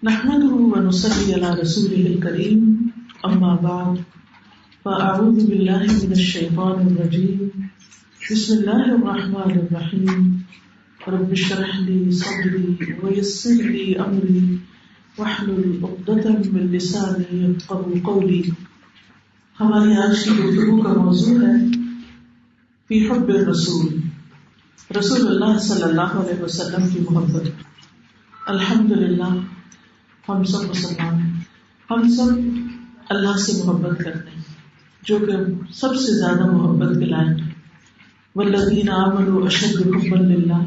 نحمده ونصلي على رسوله الكريم أما بعد فأعوذ بالله من الشيطان الرجيم بسم الله الرحمن الرحيم رب اشرح لي صدري ويسر لي أمري واحلل عقدة من لساني يفقهوا قولي. ہماری آج کی گفتگو کا موضوع ہے فی حب الرسول، رسول اللہ صلی اللہ علیہ وسلم کی محبت. الحمدللہ ہم سب مسلمان ہیں، ہم سب اللہ سے محبت کرتے ہیں جو کہ سب سے زیادہ محبت کے لائق ہے. والذین آمنوا اشد حبا للہ.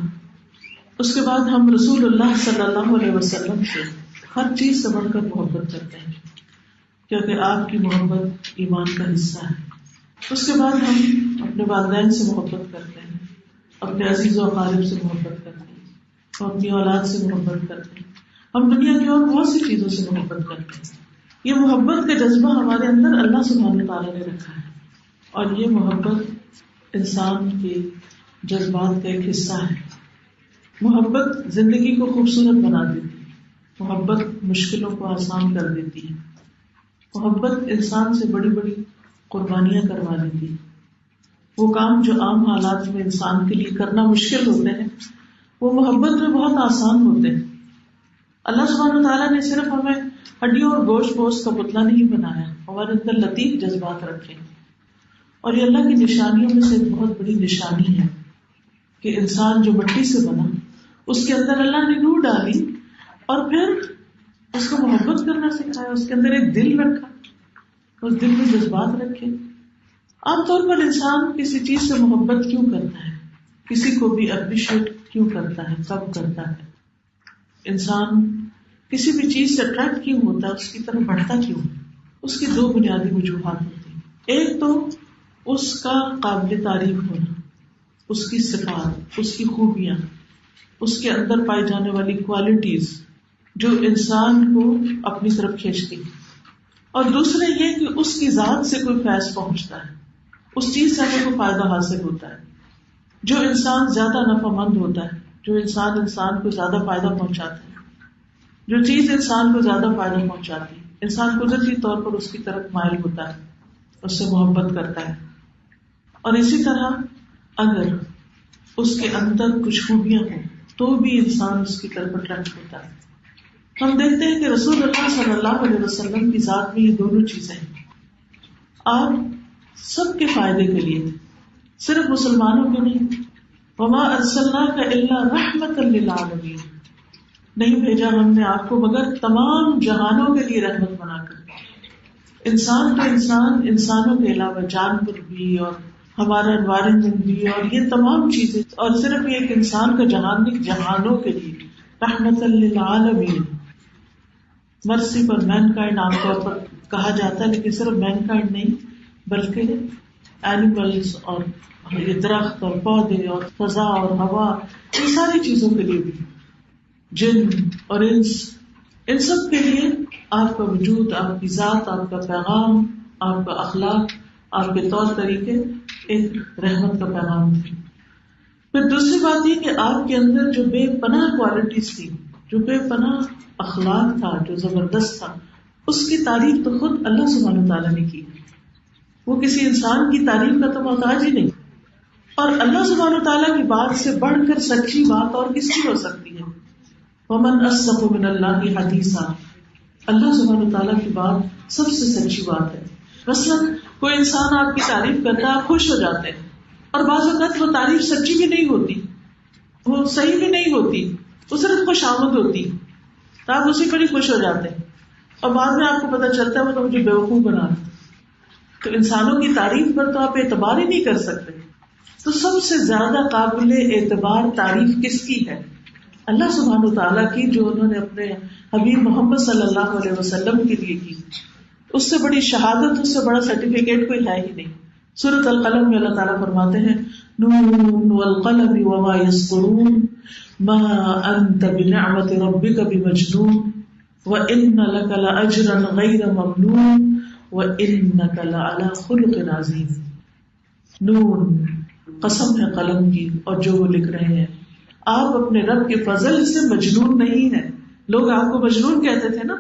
اس کے بعد ہم رسول اللہ صلی اللہ علیہ وسلم سے ہر چیز سے بڑھ کر محبت کرتے ہیں کیونکہ آپ کی محبت ایمان کا حصہ ہے. اس کے بعد ہم اپنے والدین سے محبت کرتے ہیں، اپنے عزیز و اقارب سے محبت کرتے ہیں، اور اپنی اولاد سے محبت کرتے ہیں. ہم دنیا کی اور بہت سی چیزوں سے محبت کرتے ہیں. یہ محبت کا جذبہ ہمارے اندر اللہ سبحانہ تعالیٰ نے رکھا ہے، اور یہ محبت انسان کے جذبات کا ایک حصہ ہے. محبت زندگی کو خوبصورت بنا دیتی ہے، محبت مشکلوں کو آسان کر دیتی ہے، محبت انسان سے بڑی بڑی قربانیاں کروا دیتی ہے. وہ کام جو عام حالات میں انسان کے لیے کرنا مشکل ہوتے ہیں وہ محبت میں بہت آسان ہوتے ہیں. اللہ سبحانہ تعالیٰ نے صرف ہمیں ہڈیوں اور گوشت پوست کا پتلا نہیں بنایا، ہمارے اندر لطیف جذبات رکھے. اور یہ اللہ کی نشانیوں میں سے ایک بہت بڑی نشانی ہے کہ انسان جو مٹی سے بنا اس کے اندر اللہ نے روح ڈالی اور پھر اس کو محبت کرنا سکھایا. اس کے اندر ایک دل رکھا، اس دل میں جذبات رکھے. عام طور پر انسان کسی چیز سے محبت کیوں کرتا ہے، کسی کو بھی اپریشیٹ کیوں کرتا ہے، کب کرتا ہے؟ انسان کسی بھی چیز سے اٹریکٹ کیوں ہوتا ہے، اس کی طرف بڑھتا کیوں؟ اس کی دو بنیادی وجوہات ہوتی ہیں. ایک تو اس کا قابل تعریف ہونا، اس کی صفات، اس کی خوبیاں، اس کے اندر پائی جانے والی کوالٹیز جو انسان کو اپنی طرف کھینچتی ہیں. اور دوسرا یہ کہ اس کی ذات سے کوئی فیض پہنچتا ہے، اس چیز سے ہمیں کوئی فائدہ حاصل ہوتا ہے. جو انسان زیادہ نفع مند ہوتا ہے، جو انسان کو زیادہ فائدہ پہنچاتا ہے، جو چیز انسان کو زیادہ فائدہ پہنچاتی ہے، انسان قدرتی طور پر اس کی طرف مائل ہوتا ہے، اس سے محبت کرتا ہے. اور اسی طرح اگر اس کے اندر کچھ خوبیاں ہوں تو بھی انسان اس کی طرف اٹریکٹ ہوتا ہے. ہم دیکھتے ہیں کہ رسول اللہ صلی اللہ علیہ وسلم کی ذات میں یہ دونوں چیزیں ہیں. آپ سب کے فائدے کے لیے، صرف مسلمانوں کے نہیں. وما ارسلناک الا رحمۃ للعالمین. نہیں بھیجا ہم نے آپ کو مگر تمام جہانوں کے لیے رحمت بنا کر. انسان تو انسانوں کے علاوہ جانور بھی اور ہمارا انوائرمنٹ بھی اور یہ تمام چیزیں، اور صرف یہ ایک انسان کا جہان نہیں، جہانوں کے لیے رحمۃ للعالمین. مرسی پر مین کائنڈ عام طور پر کہا جاتا ہے، لیکن صرف مین کائنڈ نہیں بلکہ اینیملز اور یہ درخت اور پودے اور فضا اور ہوا، ان ساری چیزوں کے لیے بھی، جن اور انس، ان سب کے لیے آپ کا وجود، آپ کی ذات، آپ کا پیغام، آپ کا اخلاق، آپ کے طور طریقے ایک رحمت کا پیغام تھے. پھر دوسری بات یہ کہ آپ کے اندر جو بے پناہ کوالٹیز تھی، جو بے پناہ اخلاق تھا، جو زبردست تھا، اس کی تعریف تو خود اللہ سبحانہ تعالیٰ نے کی. وہ کسی انسان کی تعریف کا تو محتاج ہی نہیں. اور اللہ سبحانہ تعالیٰ کی بات سے بڑھ کر سچی بات اور کس کی ہو سکتی ہے؟ وَمَنْ أَصْدَقُ مِنَ اللَّهِ حَدِيثًا. اللہ سبحانہ تعالیٰ کی بات سب سے سچی بات ہے. مثلاً کوئی انسان آپ کی تعریف کرتا ہے، آپ خوش ہو جاتے ہیں، اور بعض اوقات وہ تعریف سچی بھی نہیں ہوتی، وہ صحیح بھی نہیں ہوتی، وہ صرف خوش آمد ہوتی، تو آپ اسی پر ہی خوش ہو جاتے ہیں، اور بعد میں آپ کو پتہ چلتا ہے وہ تو مجھے بیوقوف بنا رہا. تو انسانوں کی تعریف پر تو آپ اعتبار ہی نہیں کر سکتے. تو سب سے زیادہ قابل اعتبار تعریف کس کی ہے؟ اللہ سبحانہ تعالیٰ کی، جو انہوں نے اپنے حبیب محمد صلی اللہ علیہ وسلم کے لیے کی. اس سے بڑی شہادت، اس سے بڑا سرٹیفکیٹ کوئی ہے ہی نہیں. سورۃ القلم میں اللہ تعالیٰ فرماتے ہیں نون والقلم وما يسطرون ما انت بنعمت ربک بمجنون وان لک لاجرا غیر ممنون وانک لعلی خلق عظیم. نون، قسم ہے قلم کی اور جو وہ لکھ رہے ہیں. آپ اپنے رب کے فضل سے مجنون نہیں ہیں، لوگ آپ کو مجنون کہتے تھے نا،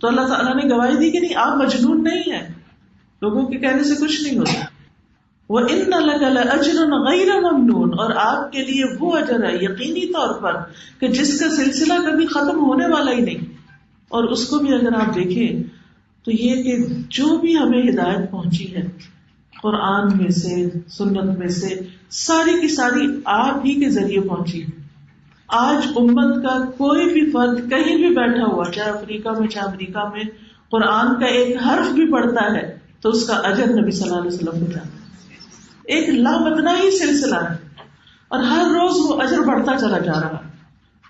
تو اللہ تعالیٰ نے گواہی دی کہ نہیں، آپ مجنون نہیں ہیں، لوگوں کے کہنے سے کچھ نہیں ہوتا. وَإِنَّ لَكَ لَأَجْرًا غَيْرَ مَمْنُونٍ، اور آپ کے لیے وہ اجر ہے یقینی طور پر کہ جس کا سلسلہ کبھی ختم ہونے والا ہی نہیں. اور اس کو بھی اگر آپ دیکھیں تو یہ کہ جو بھی ہمیں ہدایت پہنچی ہے قرآن میں سے، سنت میں سے، ساری کی ساری آپ ہی کے ذریعے پہنچی. آج امت کا کوئی بھی فرد کہیں بھی بیٹھا ہوا، چاہے افریقہ میں چاہے امریکہ میں، قرآن کا ایک حرف بھی پڑھتا ہے تو اس کا اجر نبی صلی اللہ علیہ وسلم کو جاتا ہے. ایک لامتناہی سلسلہ ہے، اور ہر روز وہ اجر بڑھتا چلا جا رہا ہے.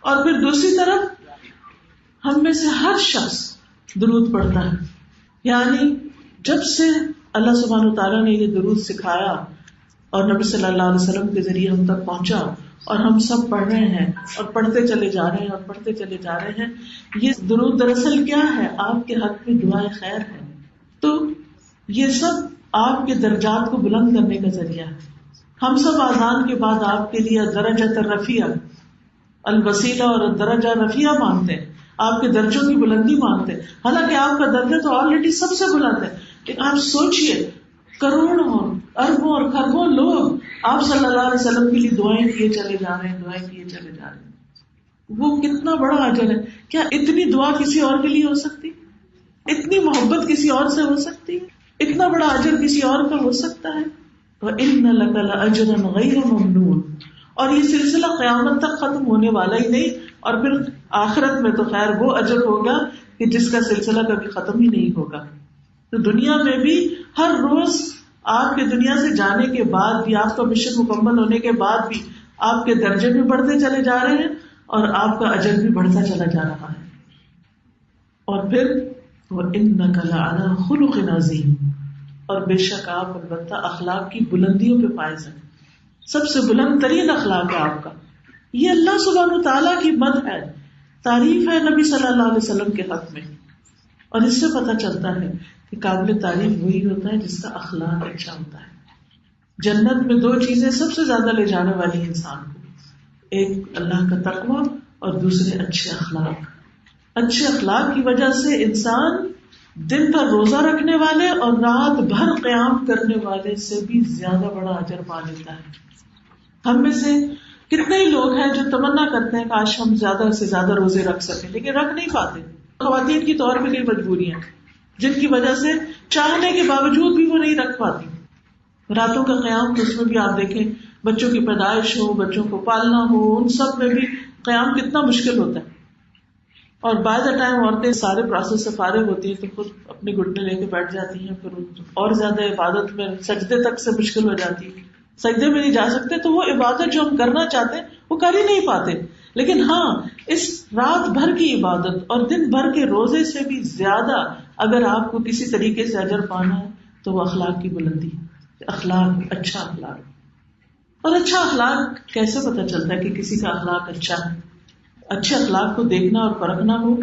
اور پھر دوسری طرف ہم میں سے ہر شخص درود پڑھتا ہے. یعنی جب سے اللہ سبحانہ وتعالیٰ نے یہ درود سکھایا اور نبی صلی اللہ علیہ وسلم کے ذریعے ہم تک پہنچا، اور ہم سب پڑھ رہے ہیں اور پڑھتے چلے جا رہے ہیں اور پڑھتے چلے جا رہے ہیں. یہ درود دراصل کیا ہے؟ آپ کے حق میں دعائے خیر ہے. تو یہ سب آپ کے درجات کو بلند کرنے کا ذریعہ ہے. ہم سب آذان کے بعد آپ کے لیے درجۃ الرفیع، الوسیلہ اور درجہ رفیع مانگتے ہیں، آپ کے درجوں کی بلندی مانگتے ہیں. حالانکہ آپ کا درجہ تو آلریڈی سب سے بلند ہے، لیکن آپ سوچئے کروڑوں اربوں اور خربوں لوگ آپ صلی اللہ علیہ وسلم کے لیے دعائیں کیے چلے جا رہے ہیں، دعائیں کیے چلے جا رہے ہیں. وہ کتنا بڑا اجر ہے. کیا اتنی دعا کسی اور کے لیے ہو سکتی؟ اتنی محبت کسی اور سے ہو سکتی؟ اتنا بڑا اجر کسی اور کا ہو سکتا ہے؟ وَإِنَّ لَكَ لَأَجْرًا غَيْرَ مَمْنُونٍ. اور یہ سلسلہ قیامت تک ختم ہونے والا ہی نہیں، اور پھر آخرت میں تو خیر وہ اجر ہوگا کہ جس کا سلسلہ کبھی ختم ہی نہیں ہوگا. تو دنیا میں بھی ہر روز آپ کے دنیا سے جانے کے بعد بھی، آپ کا مشن مکمل ہونے کے بعد بھی آپ کے درجے بھی بڑھتے چلے جا رہے ہیں اور آپ کا اجر بھی بڑھتا چلا جا رہا ہے. اور پھر وَإِنَّكَ لَعَلَىٰ خُلُقٍ عَظِيمٍ، اور بے شک آپ البتہ اخلاق کی بلندیوں پہ فائز ہیں. سب سے بلند ترین اخلاق ہے آپ کا. یہ اللہ سبحانہ وتعالیٰ کی مدح ہے، تعریف ہے نبی صلی اللہ علیہ وسلم کے حق میں. اور اس سے پتہ چلتا ہے کہ قابل تعریف وہی ہوتا ہے جس کا اخلاق اچھا ہوتا ہے. جنت میں دو چیزیں سب سے زیادہ لے جانے والی انسان کو، ایک اللہ کا تقوی اور دوسرے اچھے اخلاق. اچھے اخلاق کی وجہ سے انسان دن بھر روزہ رکھنے والے اور رات بھر قیام کرنے والے سے بھی زیادہ بڑا اجر پا لیتا ہے. ہم میں سے کتنے ہی لوگ ہیں جو تمنا کرتے ہیں کہ آج ہم زیادہ سے زیادہ روزے رکھ سکیں، لیکن رکھ نہیں پاتے. خواتین کی طور پہ کئی مجبوریاں جن کی وجہ سے چاہنے کے باوجود بھی وہ نہیں رکھ پاتی. راتوں کا قیام، تو اس میں بھی آپ دیکھیں بچوں کی پیدائش ہو، بچوں کو پالنا ہو، ان سب میں بھی قیام کتنا مشکل ہوتا ہے. اور بائی دا ٹائم عورتیں سارے پروسیس سے فارغ ہوتی ہیں تو خود اپنے گھٹنے لے کے بیٹھ جاتی ہیں، پھر اور زیادہ عبادت میں سجدے تک سے مشکل ہو جاتی ہے. سجدے میں نہیں جا سکتے تو وہ عبادت جو ہم کرنا چاہتے ہیں وہ کر ہی نہیں پاتے. لیکن ہاں، اس رات بھر کی عبادت اور دن بھر کے روزے سے بھی زیادہ اگر آپ کو کسی طریقے سے اجر پانا ہے تو وہ اخلاق کی بلندی، اخلاق، اچھا اخلاق. اور اچھا اخلاق کیسے پتہ چلتا ہے کہ کسی کا اخلاق اچھا ہے؟ اچھے اخلاق کو دیکھنا اور پرکھنا ہو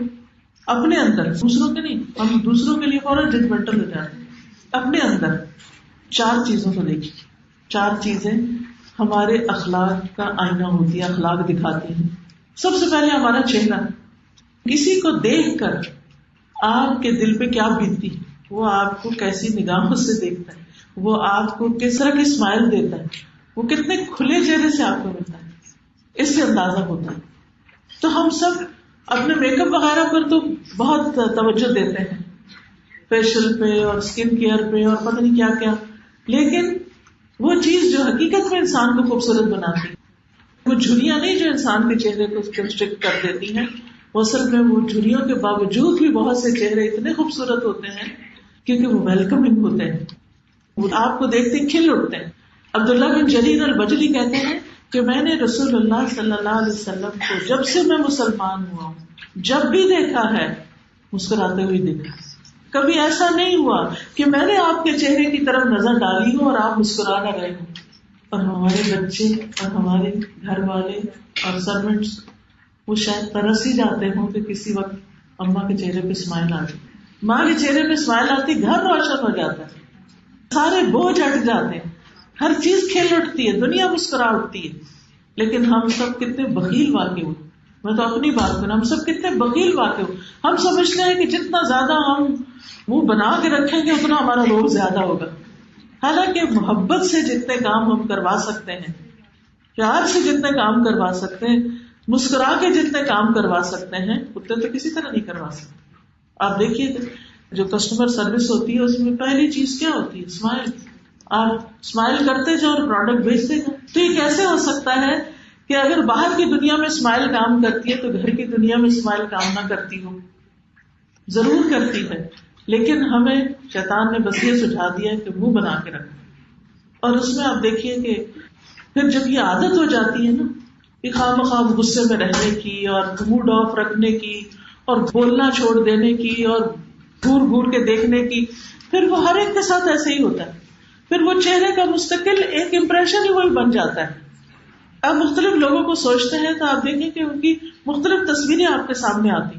اپنے اندر، دوسروں کے نہیں. ہم دوسروں کے لیے فوراً ججمنٹل ہو جاتے ہیں. اپنے اندر 4 چیزوں کو دیکھیے. 4 چیزیں ہمارے اخلاق کا آئینہ ہوتی ہے، اخلاق دکھاتی ہیں. سب سے پہلے ہمارا چہرہ. کسی کو دیکھ کر آپ کے دل پہ کیا بیتتی، وہ آپ کو کیسی نگاہوں سے دیکھتا ہے، وہ آپ کو کس طرح کی اسمائل دیتا ہے، وہ کتنے کھلے چہرے سے آپ کو ملتا ہے، اس سے اندازہ ہوتا ہے. تو ہم سب اپنے میک اپ وغیرہ پر تو بہت توجہ دیتے ہیں، فیشل پہ اور اسکن کیئر پہ اور پتہ نہیں کیا کیا، لیکن وہ چیز جو حقیقت میں انسان کو خوبصورت بناتی ہے، وہ جھریاں نہیں جو انسان کے چہرے کو کنسٹرکٹ کر دیتی ہیں. وہ اصل میں وہ جھریوں کے باوجود بھی بہت سے چہرے اتنے خوبصورت ہوتے ہیں کیونکہ وہ ویلکمنگ ہوتے ہیں، وہ آپ کو دیکھتے کھل اٹھتے ہیں. عبداللہ بن جریر البجلی کہتے ہیں کہ میں نے رسول اللہ صلی اللہ علیہ وسلم کو جب سے میں مسلمان ہوا ہوں جب بھی دیکھا ہے مسکراتے ہوئے دیکھا. کبھی ایسا نہیں ہوا کہ میں نے آپ کے چہرے کی طرف نظر ڈالی ہو اور آپ مسکرا نہ رہے ہوں. اور ہمارے بچے اور ہمارے گھر والے اور سرونٹس وہ شاید ترس ہی جاتے ہوں کہ کسی وقت اماں کے چہرے پہ اسمائل آ جائے. ماں کے چہرے پہ اسمائل آتی، گھر روشن ہو جاتا ہے، سارے بوجھ ہٹ جاتے ہیں، ہر چیز کھل اٹھتی ہے، دنیا مسکرا اٹھتی ہے. لیکن ہم سب کتنے بخیل واقع ہوئے. میں تو اپنی بات کروں، ہم سب کتنے بخیل واقع ہو. ہم سمجھتے ہیں کہ جتنا زیادہ ہم منہ بنا کے رکھیں گے اتنا ہمارا روب زیادہ ہوگا. حالانکہ محبت سے جتنے کام ہم کروا سکتے ہیں، پیار سے جتنے کام کروا سکتے ہیں، مسکرا کے جتنے کام کروا سکتے ہیں اتنے تو کسی طرح نہیں کروا سکتے. آپ دیکھیے جو کسٹمر سروس ہوتی ہے اس میں پہلی چیز کیا ہوتی ہے؟ اسمائل. آپ اسمائل کرتے جاؤ اور پروڈکٹ بھیجتے جاؤ. تو یہ کیسے ہو سکتا ہے کہ اگر باہر کی دنیا میں اسمائل کام کرتی ہے تو گھر کی دنیا میں اسمائل کام نہ کرتی ہو؟ ضرور کرتی ہے، لیکن ہمیں شیطان نے بس یہ سجھا دیا کہ منہ بنا کے رکھو. اور اس میں آپ دیکھیے کہ پھر جب یہ عادت ہو جاتی ہے نا کہ خواہ مخواہ غصے میں رہنے کی اور موڈ آف رکھنے کی اور بولنا چھوڑ دینے کی اور گھور گھور کے دیکھنے کی، پھر وہ ہر ایک کے ساتھ ایسے ہی ہوتا ہے. پھر وہ چہرے کا مستقل ایک امپریشن ہی وہی بن جاتا ہے. آپ مختلف لوگوں کو سوچتے ہیں تو آپ دیکھیں کہ ان کی مختلف تصویریں آپ کے سامنے آتی.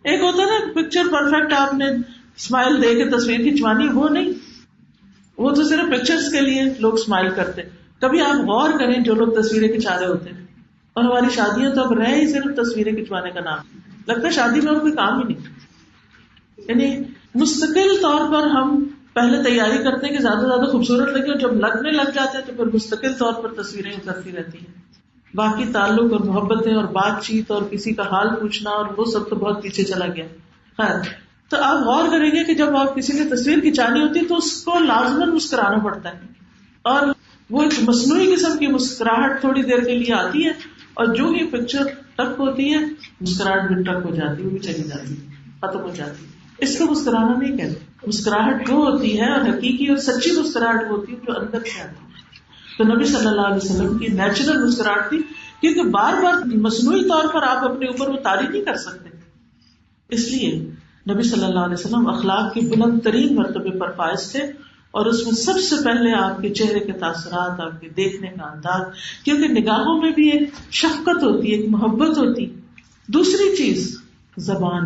ایک ہوتا ہے نا پکچر پرفیکٹ آپ نے اسمائل دے کے تصویر کھنچوانی، وہ نہیں، وہ تو صرف پکچرز کے لیے لوگ اسمائل کرتے. کبھی آپ غور کریں جو لوگ تصویریں کھنچا رہے ہوتے ہیں، اور ہماری شادیاں تو اب رہ ہی صرف تصویریں کھنچوانے کا نام، لگتا ہے شادی میں اور کوئی کام ہی نہیں. یعنی مستقل طور پر ہم پہلے تیاری کرتے ہیں کہ زیادہ سے زیادہ خوبصورت لگے، اور جب لگنے لگ جاتے ہیں تو پھر مستقل طور پر تصویریں اترتی رہتی ہیں. باقی تعلق اور محبتیں اور بات چیت اور کسی کا حال پوچھنا اور وہ سب تو بہت پیچھے چلا گیا. خیر، تو آپ غور کریں گے کہ جب آپ کسی نے تصویر کھنچانی ہوتی ہے تو اس کو لازماً مسکرانا پڑتا ہے، اور وہ ایک مصنوعی قسم کی مسکراہٹ تھوڑی دیر کے لیے آتی ہے، اور جو ہی پکچر ٹک ہوتی ہے مسکراہٹ بھی ٹک ہو جاتی ہے، وہ بھی چلی جاتی ہے، ختم ہو جاتی ہے. اس کو مسکرانا نہیں کہتے. مسکراہٹ وہ ہوتی ہے اور حقیقی اور سچی مسکراہٹ ہوتی ہے جو اندر سے آتی ہے. تو نبی صلی اللہ علیہ وسلم کی نیچرل مسکراہٹ تھی، کیونکہ بار بار مصنوعی طور پر آپ اپنے اوپر وہ طاری نہیں کر سکتے. اس لیے نبی صلی اللہ علیہ وسلم اخلاق کے بلند ترین مرتبے پر فائز تھے، اور اس میں سب سے پہلے آپ کے چہرے کے تاثرات، آپ کے دیکھنے کا انداز، کیونکہ نگاہوں میں بھی ایک شفقت ہوتی ہے، ایک محبت ہوتی. دوسری چیز زبان.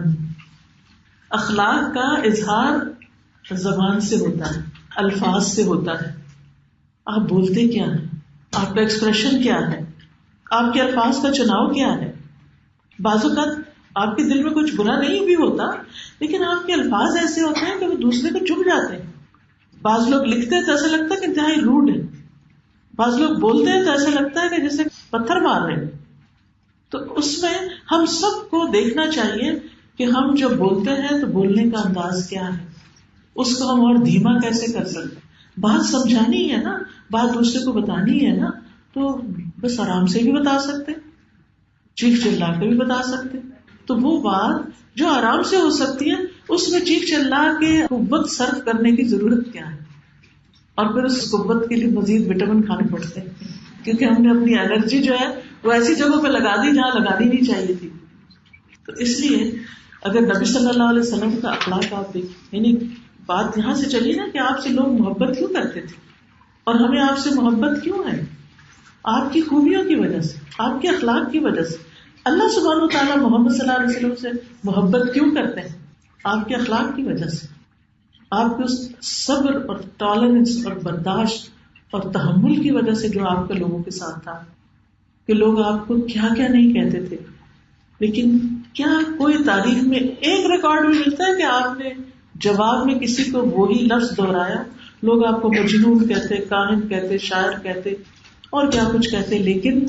اخلاق کا اظہار زبان سے ہوتا ہے، الفاظ سے ہوتا ہے. آپ بولتے کیا ہیں، آپ کا ایکسپریشن کیا ہے، آپ کے الفاظ کا چناؤ کیا ہے. بعض اوقات آپ کے دل میں کچھ برا نہیں بھی ہوتا، لیکن آپ کے الفاظ ایسے ہوتے ہیں کہ وہ دوسرے کو چبھ جاتے ہیں. بعض لوگ لکھتے ہیں تو ایسا لگتا ہے کہ انتہائی روڈ ہے، بعض لوگ بولتے ہیں تو ایسا لگتا ہے کہ جیسے پتھر مار رہے ہیں. تو اس میں ہم سب کو دیکھنا چاہیے کہ ہم جب بولتے ہیں تو بولنے کا انداز کیا ہے، اس کو ہم اور دھیما کیسے کر سکتے ہیں. بات سمجھانی ہے نا، بات دوسرے کو بتانی ہے نا، تو بس آرام سے بھی بتا سکتے، چیخ چلا کے بھی بتا سکتے. تو وہ بات جو آرام سے ہو سکتی ہے اس میں چیخ چلا کے قوت صرف کرنے کی ضرورت کیا ہے. اور پھر اس قوت کے لیے مزید وٹامن کھانے پڑتے ہیں، کیونکہ ہم نے اپنی انرجی جو ہے وہ ایسی جگہوں پہ لگا دی جہاں لگانی نہیں چاہیے تھی. تو اس لیے اگر نبی صلی اللہ علیہ وسلم کا اخلاق آپ دیکھیں، یعنی بات یہاں سے چلی نا کہ آپ سے لوگ محبت کیوں کرتے تھے، اور ہمیں آپ سے محبت کیوں ہے؟ آپ کی خوبیوں کی وجہ سے، آپ کے اخلاق کی وجہ سے. اللہ سبحانہ و تعالیٰ محمد صلی اللہ علیہ وسلم سے محبت کیوں کرتے ہیں؟ آپ کے اخلاق کی وجہ سے، آپ کے اس صبر اور ٹالرنس اور برداشت اور تحمل کی وجہ سے جو آپ کے لوگوں کے ساتھ تھا. کہ لوگ آپ کو کیا کیا نہیں کہتے تھے، لیکن کیا کوئی تاریخ میں ایک ریکارڈ بھی ملتا ہے کہ آپ نے جواب میں کسی کو وہی لفظ دہرایا؟ لوگ آپ کو مجنون کہتے، کاہن کہتے، شاعر کہتے اور کیا کچھ کہتے، لیکن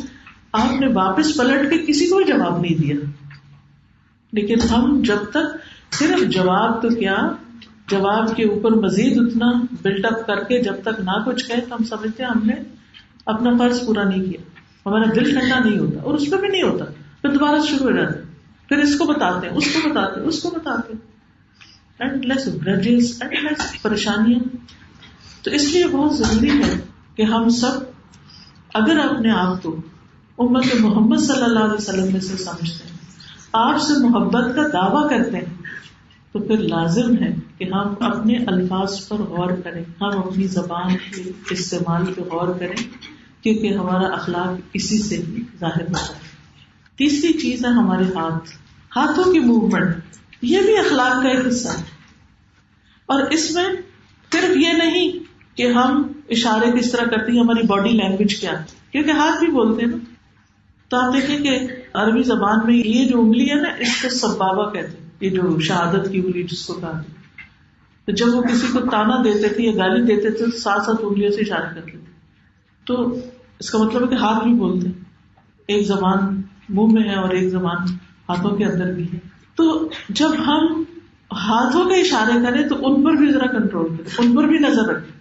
آپ نے واپس پلٹ کے کسی کو جواب نہیں دیا. لیکن ہم جب تک صرف جواب تو کیا، جواب کے اوپر مزید اتنا بلٹ اپ کر کے جب تک نہ کچھ کہے تو ہم سمجھتے ہیں ہم نے اپنا فرض پورا نہیں کیا، ہمارا دل ٹھنڈا نہیں ہوتا، اور اس پہ بھی نہیں ہوتا. پھر دوبارہ شروع ہو جاتے، پھر اس کو بتاتے ہیں، اس کو بتاتے ہیں، اس کو بتاتے ہیں، اینڈ لیس گرجز، اینڈ لیس پریشانیاں. تو اس لیے بہت ضروری ہے کہ ہم سب اگر اپنے آپ کو امت محمد صلی اللہ علیہ وسلم میں سے سمجھتے ہیں، آپ سے محبت کا دعویٰ کرتے ہیں، تو پھر لازم ہے کہ ہم اپنے الفاظ پر غور کریں، ہم اپنی زبان کے استعمال پہ غور کریں، کیونکہ ہمارا اخلاق اسی سے ہی ظاہر ہوتا ہے. تیسری چیز ہے ہمارے ہاتھ، ہاتھوں کی موومنٹ، یہ بھی اخلاق کا ایک حصہ ہے. اور اس میں صرف یہ نہیں کہ ہم اشارے کس طرح کرتے ہیں، ہماری باڈی لینگویج کیا ہے، کیونکہ ہاتھ بھی بولتے ہیں نا. تو آپ دیکھیں کہ عربی زبان میں یہ جو انگلی ہے نا اس کو سبابہ کہتے ہیں، یہ جو شہادت کی انگلی جس کو کہا، تو جب وہ کسی کو تانا دیتے تھے یا گالی دیتے تھے تو ساتھ ساتھ انگلیوں سے اشارہ کرتے تھے. تو اس کا مطلب ہے کہ ہاتھ بھی بولتے ہیں، ایک زبان منہ میں ہے اور ایک زبان ہاتھوں کے اندر بھی ہے. تو جب ہم ہاتھوں کے اشارے کریں تو ان پر بھی ذرا کنٹرول کریں، ان پر بھی نظر رکھیں.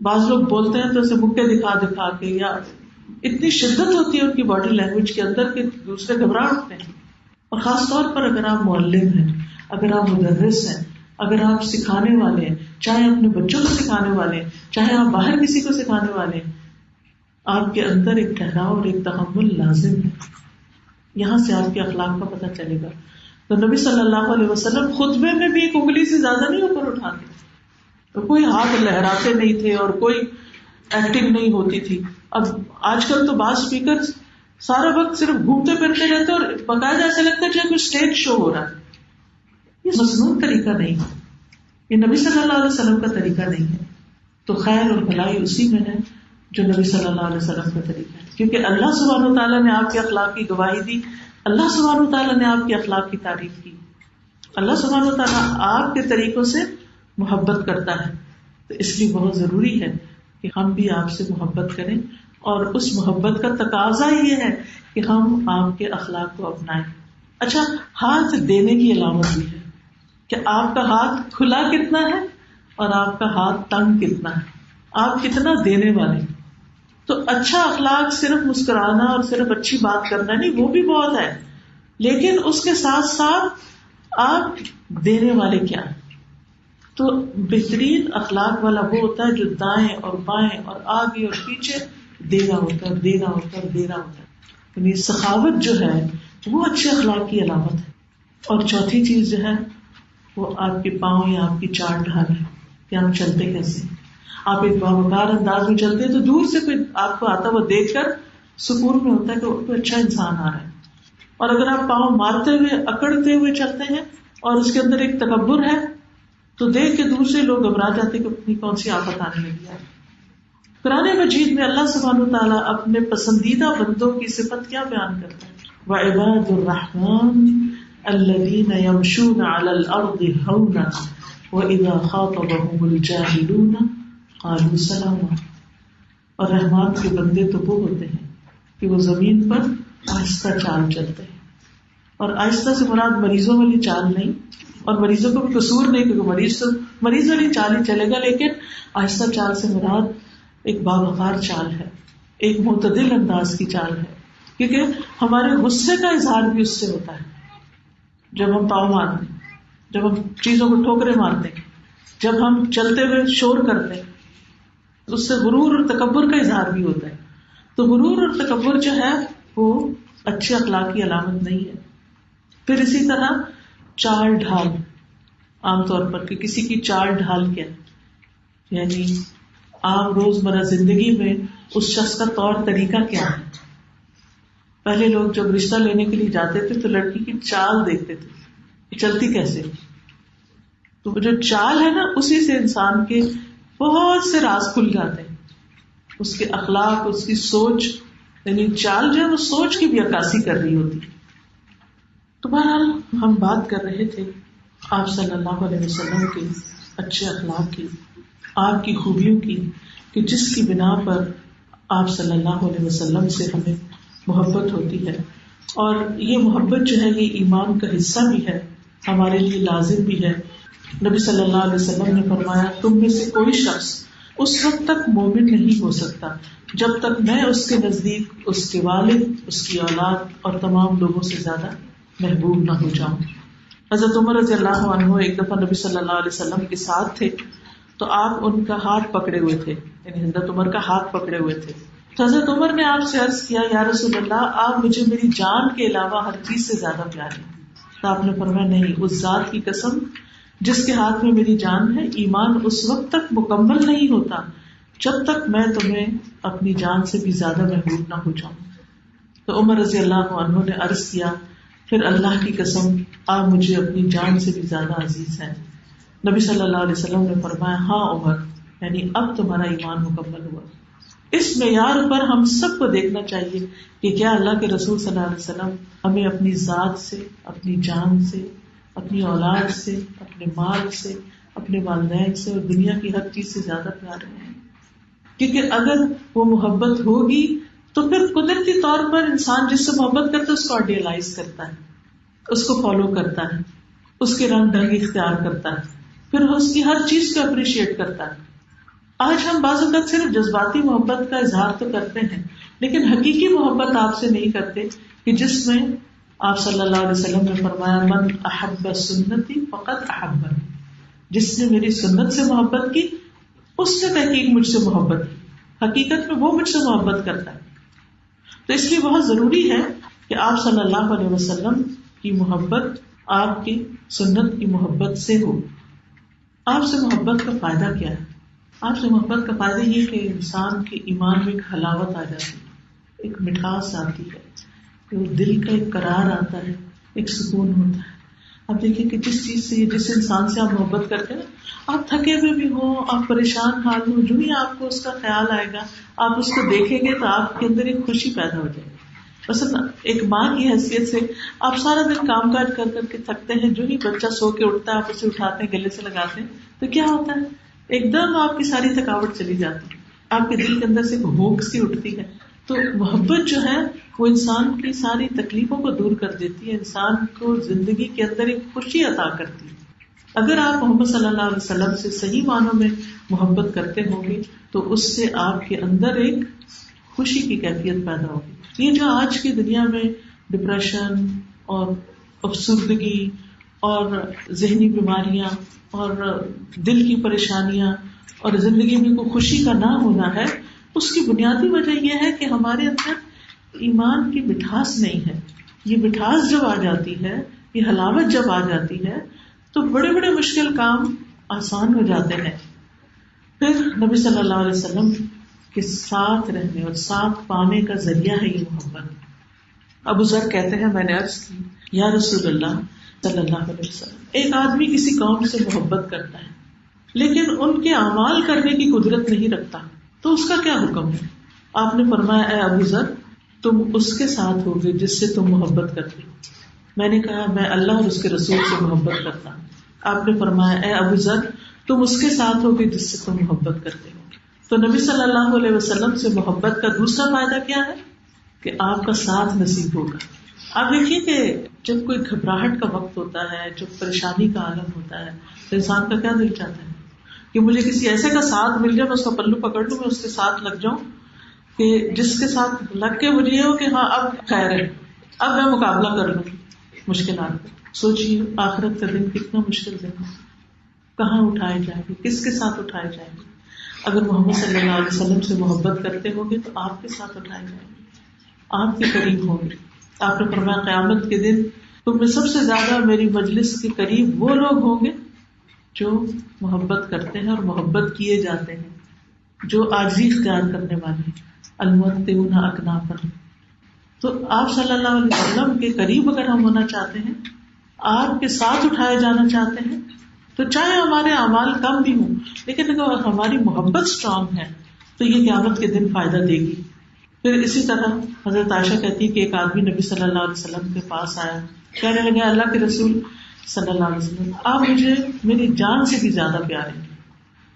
بعض لوگ بولتے ہیں تو اسے مکے دکھا دکھا کے، یا اتنی شدت ہوتی ہے ان کی باڈی لینگویج کے اندر کہ دوسرے گھبرا اٹھتے ہیں. اور خاص طور پر اگر آپ معلم ہیں، اگر آپ مدرس ہیں، اگر آپ سکھانے والے ہیں، چاہے اپنے بچوں کو سکھانے والے ہیں، چاہے آپ باہر کسی کو سکھانے والے ہیں، آپ کے اندر ایک ٹھہراؤ اور ایک تحمل لازم ہے. یہاں سے آپ کے اخلاق کا پتہ چلے گا. تو نبی صلی اللہ علیہ وسلم خطبے میں بھی ایک انگلی سے زیادہ نہیں اوپر اٹھاتے، تو کوئی ہاتھ لہراتے نہیں تھے اور کوئی ایکٹنگ نہیں ہوتی تھی. اب آج کل تو بعض اسپیکر سارا وقت صرف گھومتے پھرتے رہتے اور باقاعدہ ایسا لگتا ہے جیسے کوئی اسٹیج شو ہو رہا ہے. یہ مصنوع طریقہ نہیں ہے، یہ نبی صلی اللہ علیہ وسلم کا طریقہ نہیں ہے. تو خیر اور بھلائی اسی میں ہے جو نبی صلی اللہ علیہ وسلم کا طریقہ ہے، کیونکہ اللہ سبحانہ و تعالیٰ نے آپ کے اخلاق کی گواہی دی، اللہ سبحانہ و تعالیٰ نے آپ کے اخلاق کی تعریف کی. اللہ سبحانہ و تعالیٰ آپ کے طریقوں سے محبت کرتا ہے، تو اس لیے بہت ضروری ہے کہ ہم بھی آپ سے محبت کریں، اور اس محبت کا تقاضا یہ ہے کہ ہم آپ کے اخلاق کو اپنائیں. اچھا، ہاتھ دینے کی علامت بھی ہے کہ آپ کا ہاتھ کھلا کتنا ہے اور آپ کا ہاتھ تنگ کتنا ہے، آپ کتنا دینے والے. تو اچھا اخلاق صرف مسکرانا اور صرف اچھی بات کرنا نہیں، وہ بھی بہت ہے، لیکن اس کے ساتھ ساتھ آپ دینے والے کیا ہیں. تو بہترین اخلاق والا وہ ہوتا ہے جو دائیں اور بائیں اور آگے اور پیچھے دینا ہوتا ہے، دینا ہوتا ہے، دینا ہوتا ہے. یعنی سخاوت جو ہے وہ اچھے اخلاق کی علامت ہے. اور چوتھی چیز جو ہے وہ آپ کے پاؤں یا آپ کی چال ڈھال ہے کہ ہم چلتے کیسے. آپ ایک باوقار انداز میں چلتے ہیں تو دور سے کوئی آپ کو آتا ہوا دیکھ کر سکون میں ہوتا ہے کہ کوئی اچھا انسان آ رہا ہے. اور اگر آپ پاؤں مارتے ہوئے اکڑتے ہوئے چلتے ہیں اور اس کے اندر ایک تکبر ہے تو دیکھ کے دوسرے لوگ گھبرا جاتے کہ اپنی کون سی آفت آنے لگی ہے. قرآن مجید میں اللہ سبحانہ وتعالیٰ اپنے پسندیدہ بندوں کی صفت کیا بیان کرتا ہے؟ وَعِبَادُ الرَّحْمَنِ الَّذِينَ يَمْشُونَ عَلَى الْأَرْضِ هَوْنًا وَإِذَا خَاطَبَهُمُ الْجَاهِلُونَ قَالُوا سَلَامًا. اور رحمان کے بندے تو وہ ہوتے ہیں کہ وہ زمین پر آہستہ چال چلتے ہیں. اور آہستہ سے مراد مریضوں والی چال نہیں، اور مریضوں کو بھی قصور نہیں کیونکہ مریض والی چال ہی چلے گا، لیکن آہستہ چال سے مراد ایک باوقار چال ہے، ایک معتدل انداز کی چال ہے. کیونکہ ہمارے غصے کا اظہار بھی اس سے ہوتا ہے. جب ہم پاؤں مارتے ہیں، جب ہم چیزوں کو ٹھوکریں مارتے ہیں، جب ہم چلتے ہوئے شور کرتے ہیں، تو اس سے غرور اور تکبر کا اظہار بھی ہوتا ہے. تو غرور اور تکبر جو ہے وہ اچھے اخلاق کی علامت نہیں ہے. پھر اسی طرح چال ڈھال، عام طور پر کہ کسی کی چال ڈھال کیا، یعنی عام روزمرہ زندگی میں اس شخص کا طور طریقہ کیا ہے. پہلے لوگ جب رشتہ لینے کے لیے جاتے تھے تو لڑکی کی چال دیکھتے تھے، چلتی کیسے. تو جو چال ہے نا، اسی سے انسان کے بہت سے راز کھل جاتے ہیں، اس کے اخلاق، اس کی سوچ. یعنی چال جو ہے وہ سوچ کی بھی عکاسی کر رہی ہوتی. تو بہرحال ہم بات کر رہے تھے آپ صلی اللہ علیہ وسلم کے اچھے اخلاق کی، آپ کی خوبیوں کی، کہ جس کی بنا پر آپ صلی اللہ علیہ وسلم سے ہمیں محبت ہوتی ہے. اور یہ محبت جو ہے یہ ایمان کا حصہ بھی ہے، ہمارے لیے لازم بھی ہے. نبی صلی اللہ علیہ وسلم نے فرمایا تم میں سے کوئی شخص اس وقت تک مومن نہیں ہو سکتا جب تک میں اس کے نزدیک اس کے والد، اس کی اولاد اور تمام لوگوں سے زیادہ محبوب نہ ہو جاؤں. حضرت عمر رضی اللہ عنہ ایک دفعہ نبی صلی اللہ علیہ وسلم کے ساتھ تھے تو آپ ان کا ہاتھ پکڑے ہوئے تھے، یعنی حضرت عمر کا ہاتھ پکڑے ہوئے تھے. تو حضرت عمر نے آپ سے عرض کیا یا رسول اللہ، آپ مجھے میری جان کے علاوہ ہر چیز سے زیادہ پیار ہیں. تو آپ نے فرمایا نہیں، اس ذات کی قسم جس کے ہاتھ میں میری جان ہے، ایمان اس وقت تک مکمل نہیں ہوتا جب تک میں تمہیں اپنی جان سے بھی زیادہ محبوب نہ ہو جاؤں. تو عمر رضی اللہ عنہ نے عرض کیا پھر اللہ کی قسم آپ مجھے اپنی جان سے بھی زیادہ عزیز ہیں. نبی صلی اللہ علیہ وسلم نے فرمایا ہاں عمر، یعنی اب تمہارا ایمان مکمل ہوا. اس معیار پر ہم سب کو دیکھنا چاہیے کہ کیا اللہ کے رسول صلی اللہ علیہ وسلم ہمیں اپنی ذات سے، اپنی جان سے، اپنی اولاد سے، اپنے مال سے، اپنے والدین سے اور دنیا کی ہر چیز سے زیادہ پیارے ہیں. کیونکہ اگر وہ محبت ہوگی تو پھر قدرتی طور پر انسان جس سے محبت کرتا ہے اس کو آئیڈیلائز کرتا ہے، اس کو فالو کرتا ہے، اس کے رنگ ڈھنگ اختیار کرتا ہے، پھر اس کی ہر چیز کو اپریشیٹ کرتا ہے. آج ہم بعض اوقات صرف جذباتی محبت کا اظہار تو کرتے ہیں لیکن حقیقی محبت آپ سے نہیں کرتے، کہ جس میں آپ صلی اللہ علیہ وسلم نے فرمایا من احب سنتی فقد احبنی، جس نے میری سنت سے محبت کی اس نے تحقیق مجھ سے محبت کی، حقیقت میں وہ مجھ سے محبت کرتا ہے. تو اس لیے بہت ضروری ہے کہ آپ صلی اللہ علیہ وسلم کی محبت آپ کی سنت کی محبت سے ہو. آپ سے محبت کا فائدہ کیا ہے؟ آپ سے محبت کا فائدہ یہ کہ انسان کے ایمان میں ایک حلاوت آ جاتی ہے، ایک مٹھاس آتی ہے، دل کا ایک قرار آتا ہے، ایک سکون ہوتا ہے. آپ دیکھیں کہ جس چیز سے، جس انسان سے آپ محبت کرتے ہیں، آپ تھکے ہوئے بھی ہوں، آپ پریشان حال ہوں، جو ہی آپ کو اس کا خیال آئے گا، آپ اس کو دیکھیں گے تو آپ کے اندر ایک خوشی پیدا ہو جائے گی. مثلا ایک ماں کی حیثیت سے آپ سارا دن کام کاج کر کر کے تھکتے ہیں، جو ہی بچہ سو کے اٹھتا ہے آپ اسے اٹھاتے ہیں، گلے سے لگاتے ہیں، تو کیا ہوتا ہے؟ ایک دم آپ کی ساری تھکاوٹ چلی جاتی ہے، آپ کے دل کے اندر سے بھوک سی اٹھتی ہے. تو محبت جو ہے وہ انسان کی ساری تکلیفوں کو دور کر دیتی ہے، انسان کو زندگی کے اندر ایک خوشی عطا کرتی ہے. اگر آپ محمد صلی اللہ علیہ وسلم سے صحیح معنوں میں محبت کرتے ہوں گے تو اس سے آپ کے اندر ایک خوشی کی کیفیت پیدا ہوگی. یہ جو آج کی دنیا میں ڈپریشن اور افسردگی اور ذہنی بیماریاں اور دل کی پریشانیاں اور زندگی میں کوئی خوشی کا نہ ہونا ہے، اس کی بنیادی وجہ یہ ہے کہ ہمارے اندر ایمان کی مٹھاس نہیں ہے. یہ مٹھاس جب آ جاتی ہے، یہ حلاوت جب آ جاتی ہے تو بڑے بڑے مشکل کام آسان ہو جاتے ہیں. پھر نبی صلی اللہ علیہ وسلم کے ساتھ رہنے اور ساتھ پانے کا ذریعہ ہے یہ محبت. ابو ذر کہتے ہیں میں نے عرض کی یا رسول اللہ صلی اللہ علیہ وسلم، ایک آدمی کسی قوم سے محبت کرتا ہے لیکن ان کے اعمال کرنے کی قدرت نہیں رکھتا تو اس کا کیا حکم ہے؟ آپ نے فرمایا اے ابو ذر تم اس کے ساتھ ہوگے جس سے تم محبت کرتے ہو. میں نے کہا میں اللہ اور اس کے رسول سے محبت کرتا ہوں. آپ نے فرمایا اے ابو ذر تم اس کے ساتھ ہوگے جس سے تم محبت کرتے ہو. تو نبی صلی اللہ علیہ وسلم سے محبت کا دوسرا فائدہ کیا ہے کہ آپ کا ساتھ نصیب ہوگا. آپ دیکھیے کہ جب کوئی گھبراہٹ کا وقت ہوتا ہے، جب پریشانی کا عالم ہوتا ہے تو انسان کا کیا دل چاہتا ہے کہ مجھے کسی ایسے کا ساتھ مل جائے، میں اس کا پلو پکڑ لوں، میں اس کے ساتھ لگ جاؤں، کہ جس کے ساتھ لگ کے مجھے یہ ہو کہ ہاں اب خیر ہے، اب میں مقابلہ کر لوں مشکلات. سوچیے آخرت کا دن کتنا مشکل دن ہے، کہاں اٹھائے جائیں گے، کس کے ساتھ اٹھائے جائیں گے. اگر محمد صلی اللہ علیہ وسلم سے محبت کرتے ہوں گے تو آپ کے ساتھ اٹھائے جائیں گے، آپ کے قریب ہوں گے. آپ نے فرمایا قیامت کے دن تم میں سب سے زیادہ میری مجلس کے قریب وہ لوگ ہوں گے جو محبت کرتے ہیں اور محبت کیے جاتے ہیں، جو عاجزی اختیار کرنے والے ہیں، المتقون اکنافا. تو آپ صلی اللہ علیہ وسلم کے قریب اگر ہم ہونا چاہتے ہیں، آپ کے ساتھ اٹھائے جانا چاہتے ہیں، تو چاہے ہمارے اعمال کم بھی ہوں لیکن اگر ہماری محبت اسٹرانگ ہے تو یہ قیامت کے دن فائدہ دے گی. پھر اسی طرح حضرت عائشہ کہتی ہے کہ ایک آدمی نبی صلی اللہ علیہ وسلم کے پاس آیا، کہنے لگا اللہ کے رسول صلی اللہ علیہ وسلم آپ مجھے میری جان سے بھی زیادہ پیارے ہیں.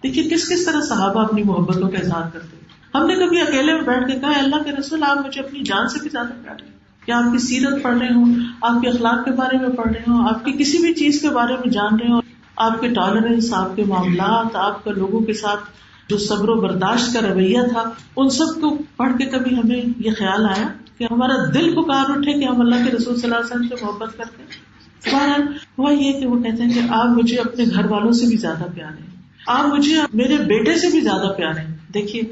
دیکھیے کس کس طرح صحابہ اپنی محبتوں کا اظہار کرتے ہیں. ہم نے کبھی اکیلے میں بیٹھ کے کہا اللہ کے رسول آپ مجھے اپنی جان سے بھی زیادہ پیارے ہیں؟ کیا آپ کی سیرت پڑھ رہے ہوں، آپ کے اخلاق کے بارے میں پڑھ رہے ہوں، آپ کی کسی بھی چیز کے بارے میں جان رہے ہوں، آپ کے ٹالرنس، آپ کے معاملات، آپ کا لوگوں کے ساتھ جو صبر و برداشت کا رویہ تھا، ان سب کو پڑھ کے کبھی ہمیں یہ خیال آیا کہ ہمارا دل پکار اٹھے کہ ہم اللہ کے رسول صلی اللہ علیہ وسلم سے محبت کرتے ہیں؟ بہرحال ہوا یہ کہ وہ کہتے ہیں کہ آپ مجھے اپنے گھر والوں سے بھی زیادہ پیارے ہیں، آپ مجھے میرے بیٹے سے بھی زیادہ پیارے ہیں. دیکھیے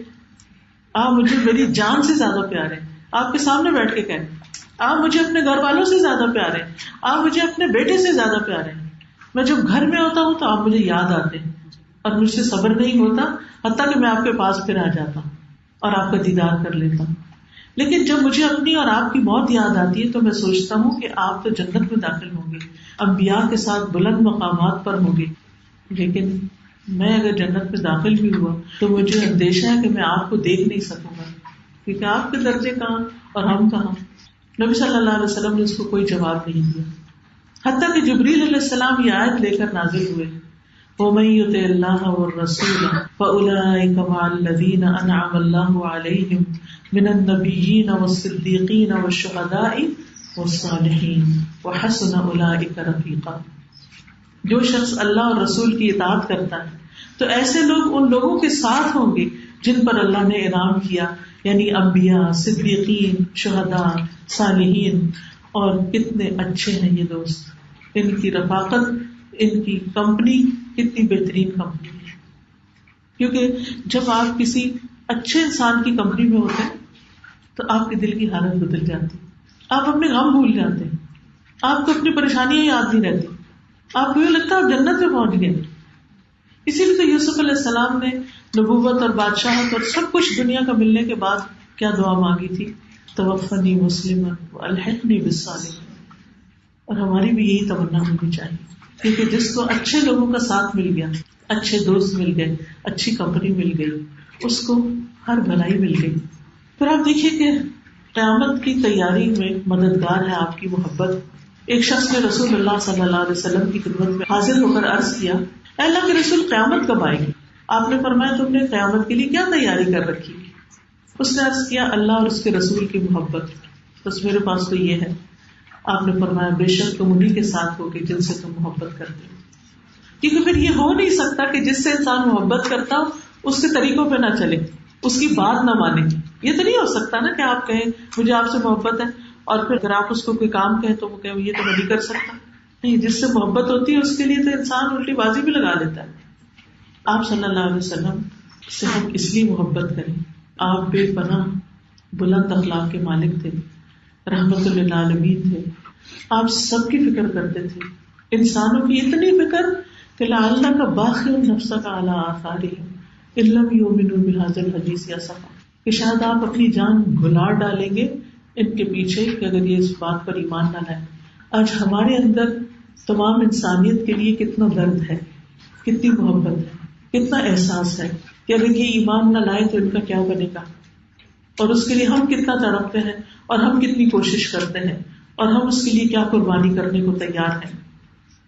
آپ مجھے میری جان سے زیادہ پیارے ہیں. آپ کے سامنے بیٹھ کے کہیں آپ مجھے اپنے گھر والوں سے زیادہ پیارے ہیں، آپ مجھے اپنے بیٹے سے زیادہ پیارے ہیں. میں جب گھر میں ہوتا ہوں تو آپ مجھے یاد آتے ہیں اور مجھ سے صبر نہیں ہوتا حتیٰ کہ میں آپ کے پاس پھر آ جاتا ہوں اور آپ کا دیدار کر لیتا ہوں. لیکن جب مجھے اپنی اور آپ کی موت یاد آتی ہے تو میں سوچتا ہوں کہ آپ تو جنت میں داخل ہوں گے، انبیاء کے ساتھ بلند مقامات پر ہوں گے، لیکن میں اگر جنت میں داخل بھی ہوا تو مجھے اندیشہ ہے کہ میں آپ کو دیکھ نہیں سکوں گا، کیونکہ آپ کے درجے کہاں اور ہم کہاں. نبی صلی اللہ علیہ وسلم نے اس کو کوئی جواب نہیں دیا، حتیٰ کہ جبریل علیہ السلام یہ آیت لے کر نازل ہوئے، وَمَن يُطِعِ اللَّهَ وَالرَّسُولَ فَأُولَٰئِكَ مَعَ الَّذِينَ أَنْعَمَ اللَّهُ عَلَيْهِم مِّنَ النَّبِيِّينَ وَالصِّدِّيقِينَ وَالشُّهَدَاءِ وَالصَّالِحِينَ وَحَسُنَ أُولَٰئِكَ رَفِيقًا. جو شخص اللہ اور رسول کی اطاعت کرتا ہے تو ایسے لوگ ان لوگوں کے ساتھ ہوں گے جن پر اللہ نے انعام کیا، یعنی انبیاء، صدیقین، شہداء، صالحین. اور کتنے اچھے ہیں یہ دوست، ان کی رفاقت، ان کی کمپنی کتنی بہترین کمپنی ہے. کیونکہ جب آپ کسی اچھے انسان کی کمپنی میں ہوتے ہیں تو آپ کے دل کی حالت بدل جاتی، آپ اپنے غم بھول جاتے ہیں، آپ کو اپنی پریشانیاں یاد نہیں رہتی، آپ کو یہ لگتا ہے آپ جنت میں پہنچ گئے. اسی لیے تو یوسف علیہ السلام نے نبوت اور بادشاہت اور سب کچھ دنیا کا ملنے کے بعد کیا دعا مانگی تھی؟ توفنی مسلما والحقنی بالصالحین. اور ہماری بھی یہی تمنا ہونی چاہیے، کیونکہ جس کو اچھے لوگوں کا ساتھ مل گیا، اچھے دوست مل گئے، اچھی کمپنی مل گئی، اس کو ہر بھلائی مل گئی. پھر آپ دیکھیے کہ قیامت کی تیاری میں مددگار ہے آپ کی محبت. ایک شخص نے رسول اللہ صلی اللہ علیہ وسلم کی خدمت میں حاضر ہو کر عرض کیا، اے اللہ کے رسول، قیامت کب آئے گی؟ آپ نے فرمایا، تم نے قیامت کے لیے کیا تیاری کر رکھی؟ اس نے عرض کیا، اللہ اور اس کے رسول کی محبت. بس میرے پاس تو یہ ہے. آپ نے فرمایا، بے شک تم انہیں کے ساتھ ہوگے جن سے تم محبت کرتے ہو. کیونکہ پھر یہ ہو نہیں سکتا کہ جس سے انسان محبت کرتا ہو اس کے طریقوں پہ نہ چلے، اس کی بات نہ مانے. یہ تو نہیں ہو سکتا نا کہ آپ کہیں مجھے آپ سے محبت ہے اور پھر اگر آپ اس کو کوئی کام کہیں تو وہ کہیں یہ تو میں نہیں کر سکتا. نہیں، جس سے محبت ہوتی ہے اس کے لیے تو انسان الٹی بازی بھی لگا لیتا ہے. آپ صلی اللہ علیہ وسلم سے ہم اس لیے محبت کریں. آپ بے پناہ بلند اخلاق کے مالک تھے، رحمت للعالمین تھے. آپ سب کی فکر کرتے تھے، انسانوں کی اتنی فکر کہ لعلک باخع نفسک علی آثارہم ان لم یؤمنوا بہذا الحدیث اسفا، کہ شاید آپ اپنی جان گھلا ڈالیں گے ان کے پیچھے کہ اگر یہ اس بات پر ایمان نہ لائیں. آج ہمارے اندر تمام انسانیت کے لیے کتنا درد ہے، کتنی محبت ہے، کتنا احساس ہے کہ اگر یہ ایمان نہ لائے تو ان کا کیا بنے گا، اور اس کے لیے ہم کتنا تڑپتے ہیں اور ہم کتنی کوشش کرتے ہیں اور ہم اس کے لیے کیا قربانی کرنے کو تیار ہیں.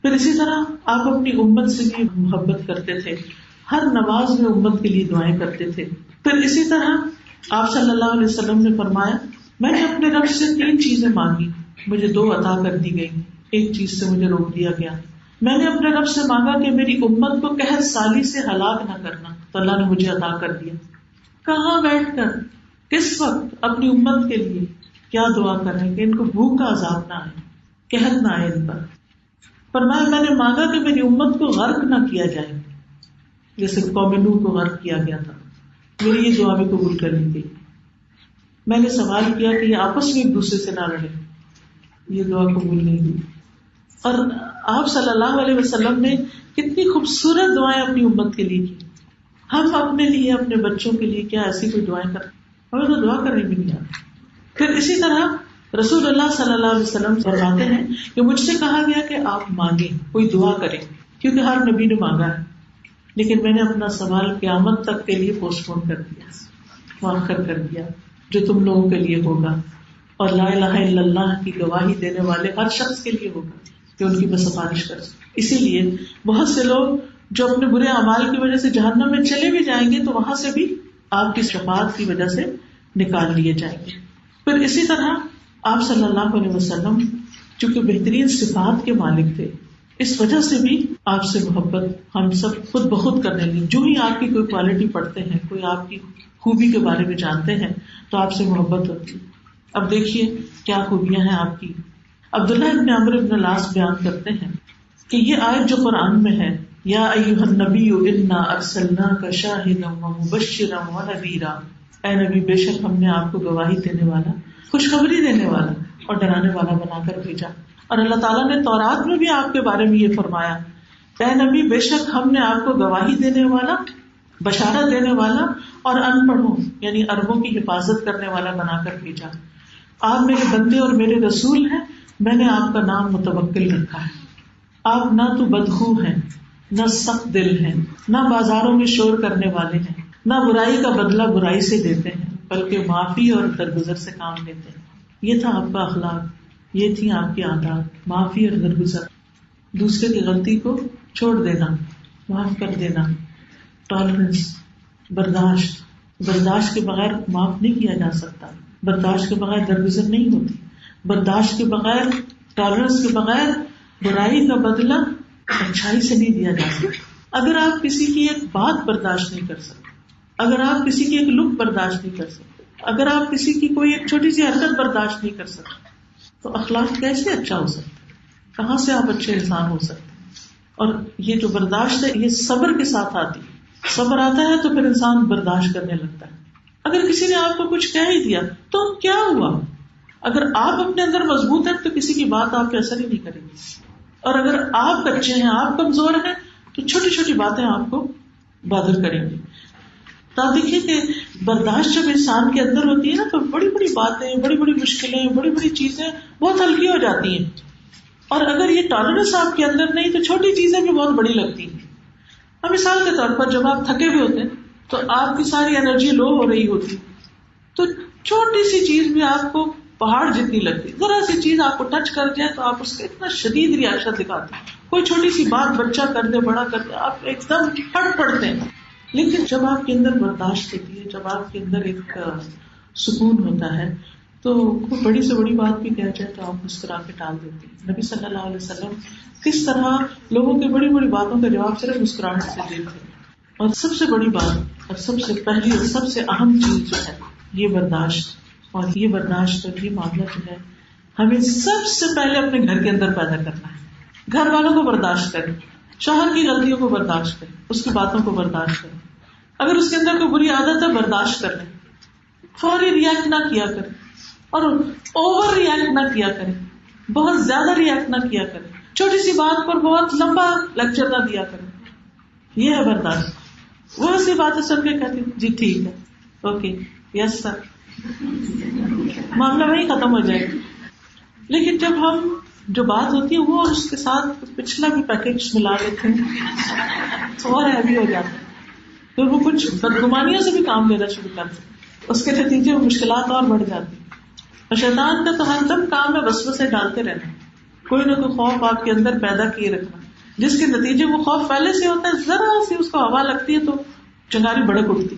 پھر اسی طرح آپ اپنی امت سے بھی محبت کرتے تھے، ہر نماز میں امت کے لیے دعائیں کرتے تھے. پھر اسی طرح آپ صلی اللہ علیہ وسلم نے فرمایا، میں نے اپنے رب سے 3 چیزیں مانگی، مجھے 2 عطا کر دی گئی، ایک چیز سے مجھے روک دیا گیا. میں نے اپنے رب سے مانگا کہ میری امت کو قحط سالی سے ہلاک نہ کرنا، تو اللہ نے مجھے عطا کر دیا. کہاں بیٹھ کر، کس وقت اپنی امت کے لیے کیا دعا کر رہے ہیں کہ ان کو بھوک کا عذاب نہ آئے، قحط نہ آئے ان پر. فرمایا، میں نے مانگا کہ میری امت کو غرق نہ کیا جائے جیسے قوم نوح کو غرق کیا گیا تھا. میری یہ دعا بھی قبول کر لی گئی. میں نے سوال کیا کہ یہ آپس میں ایک دوسرے سے نہ لڑے، یہ دعا قبول نہیں ہوئی. اور آپ صلی اللہ علیہ وسلم نے کتنی خوبصورت دعائیں اپنی امت کے لیے کی. ہم اپنے لیے، اپنے بچوں کے لیے کیا ایسی کوئی دعائیں کرتے؟ ہمیں تو دعا کرنے بھی نہیں آتی. پھر اسی طرح رسول اللہ صلی اللہ علیہ وسلم فرماتے ہیں کہ مجھ سے کہا گیا کہ آپ مانگیں، کوئی دعا کریں، کیونکہ ہر نبی نے مانگا ہے، لیکن میں نے اپنا سوال قیامت تک کے لیے پوسٹ پون کر دیا، مؤخر کر دیا، جو تم لوگوں کے لیے ہوگا اور لا الہ الا اللہ کی گواہی دینے والے ہر شخص کے لیے ہوگا کہ ان کی میں سفارش کر سکوں. اسی لیے بہت سے لوگ جو اپنے برے اعمال کی وجہ سے جہنم میں چلے بھی جائیں گے تو وہاں سے بھی آپ کی شفاعت کی وجہ سے نکال لیے جائیں گے. پھر اسی طرح آپ صلی اللہ علیہ وسلم چونکہ بہترین صفات کے مالک تھے، اس وجہ سے بھی آپ سے محبت ہم سب خود بخود کرنے لگے. جو ہی آپ کی کوئی کوالٹی پڑھتے ہیں، کوئی آپ کی خوبی کے بارے میں جانتے ہیں تو آپ سے محبت ہوتی ہے. اب دیکھیے کیا خوبیاں ہیں آپ کی. عبداللہ ابن عمرو ابن العاص بیان کرتے ہیں کہ یہ آیت جو قرآن میں ہے، یا ایھا النبی انا ارسلناک شاہدا ومبشرا ونذیرا، اے نبی بے شک ہم نے آپ کو گواہی دینے والا، خوشخبری دینے والا اور ڈرانے والا بنا کر بھیجا. اور اللہ تعالیٰ نے تورات میں بھی آپ کے بارے میں یہ فرمایا، اے نبی بے شک ہم نے آپ کو گواہی دینے والا، بشارت دینے والا اور ان پڑھوں یعنی عربوں کی حفاظت کرنے والا بنا کر بھیجا. آپ میرے بندے اور میرے رسول ہیں، میں نے آپ کا نام متوکل رکھا ہے. آپ نہ تو بدخو ہیں نہ سخت دل ہیں، نہ بازاروں میں شور کرنے والے ہیں، نہ برائی کا بدلہ برائی سے دیتے ہیں بلکہ معافی اور درگزر سے کام لیتے ہیں. یہ تھا آپ کا اخلاق، یہ تھی آپ کی عادات، معافی اور درگزر، دوسرے کی غلطی کو چھوڑ دینا، معاف کر دینا، ٹالرنس، برداشت. برداشت کے بغیر معاف نہیں کیا جا سکتا، برداشت کے بغیر درگزر نہیں ہوتی، برداشت کے بغیر، ٹالرنس کے بغیر برائی کا بدلہ اچھائی سے نہیں دیا جا سکتا. اگر آپ کسی کی ایک بات برداشت نہیں کر سکتے، اگر آپ کسی کی ایک لک برداشت نہیں کر سکتے، اگر آپ کسی کی کوئی ایک چھوٹی سی حرکت برداشت نہیں کر سکتے، تو اخلاق کیسے اچھا ہو سکتا ہے؟ کہاں سے آپ اچھے انسان ہو سکتے ہیں؟ اور یہ جو برداشت ہے یہ صبر کے ساتھ آتی ہے. صبر آتا ہے تو پھر انسان برداشت کرنے لگتا ہے. اگر کسی نے آپ کو کچھ کہہ ہی دیا تو کیا ہوا؟ اگر آپ اپنے اندر مضبوط ہیں تو کسی کی بات آپ پہ اثر ہی نہیں کرے گی، اور اگر آپ کچے ہیں، آپ کمزور ہیں، تو چھوٹی چھوٹی باتیں آپ کو بادر کریں گی. تو آپ دیکھیے کہ برداشت جب انسان کے اندر ہوتی ہے نا تو بڑی بڑی باتیں، بڑی بڑی مشکلیں، بڑی بڑی چیزیں بہت ہلکی ہو جاتی ہیں. اور اگر یہ ٹالرنس آپ کے اندر نہیں تو چھوٹی چیزیں بھی بہت بڑی لگتی ہیں. اب مثال کے طور پر جب آپ تھکے ہوئے ہوتے ہیں تو آپ کی ساری انرجی لو ہو رہی ہوتی، تو چھوٹی سی چیز بھی آپ کو پہاڑ جتنی لگتی، ذرا سی چیز آپ کو ٹچ کر جائے تو آپ اس کا اتنا شدید ریاکشن دکھاتے ہیں. کوئی چھوٹی سی بات بچہ کر دے، بڑا کر دے، آپ ایک دم پھٹ پڑتے ہیں. لیکن جب آپ کے اندر برداشت ہوتی ہے، جب آپ کے اندر ایک سکون ہوتا ہے، تو کوئی بڑی سے بڑی بات بھی کہہ جائے تو آپ مسکرا کے ٹال دیتے ہیں. نبی صلی اللہ علیہ وسلم کس طرح لوگوں کی بڑی بڑی باتوں کا جواب صرف مسکراہٹ سے دیتے ہیں. اور سب سے بڑی بات اور سب سے پہلی اور سب سے اہم چیز جو ہے یہ برداشت. اور یہ برداشت اور یہ معاملہ جو ہے ہمیں سب سے پہلے اپنے گھر کے اندر پیدا کرنا ہے. گھر والوں کو برداشت کریں، شوہر کی غلطیوں کو برداشت کریں، اس کی باتوں کو برداشت کریں. اگر اس کے اندر کوئی بری عادت ہے برداشت کر لیں، فوری ریئیکٹ نہ کیا کریں، اور اوور ریئیکٹ نہ کیا کریں، بہت زیادہ ریئیکٹ نہ کیا کریں، چھوٹی سی بات پر بہت لمبا لیکچر نہ دیا کریں. یہ ہے برداشت. وہ سی باتیں سن کے کہتی جی ٹھیک ہے، اوکے، یس سر، معاملہ وہی ختم ہو جائے گا. لیکن جب ہم جو بات ہوتی ہے وہ اس کے ساتھ پچھلا بھی پیکج ملا لیتے ہیں تو اور ہیوی ہو جاتا ہے. پھر وہ کچھ بدگمانیوں سے بھی کام لینا شروع کرتے ہیں، اس کے نتیجے میں مشکلات اور بڑھ جاتی ہیں. اور شیطان کا تو ہر دم کام میں وسوسے ڈالتے رہنا، کوئی نہ کوئی خوف آپ کے اندر پیدا کیے رکھنا، جس کے نتیجے وہ خوف پہلے سے ہوتا ہے، ذرا سی اس کو ہوا لگتی ہے تو چنگاری بڑک اٹھتی.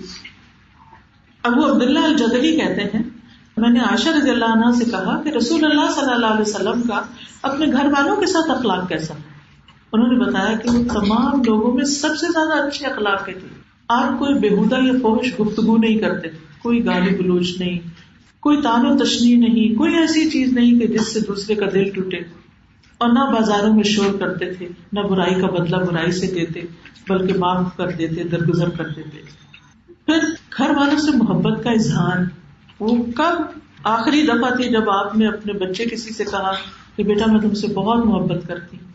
ابو عبداللہ الجدلی کہتے ہیں میں نے عائشہ رضی اللہ عنہا سے کہا کہ رسول اللہ صلی اللہ علیہ وسلم کا اپنے گھر والوں کے ساتھ اخلاق کیسا ہے؟ انہوں نے بتایا کہ وہ تمام لوگوں میں سب سے زیادہ اچھے اخلاق کے تھے. آپ کوئی بےہودہ یا فحش گفتگو نہیں کرتے، کوئی گالی گلوچ نہیں، کوئی طعن و تشنیع نہیں، کوئی ایسی چیز نہیں کہ جس سے دوسرے کا دل ٹوٹے. اور نہ بازاروں میں شور کرتے تھے، نہ برائی کا بدلہ برائی سے دیتے بلکہ معاف کر دیتے، درگزر کر دیتے. پھر گھر والوں سے محبت کا اظہار، وہ کب آخری دفعہ تھی جب آپ نے اپنے بچے کسی سے کہا کہ بیٹا میں تم سے بہت محبت کرتی ہوں،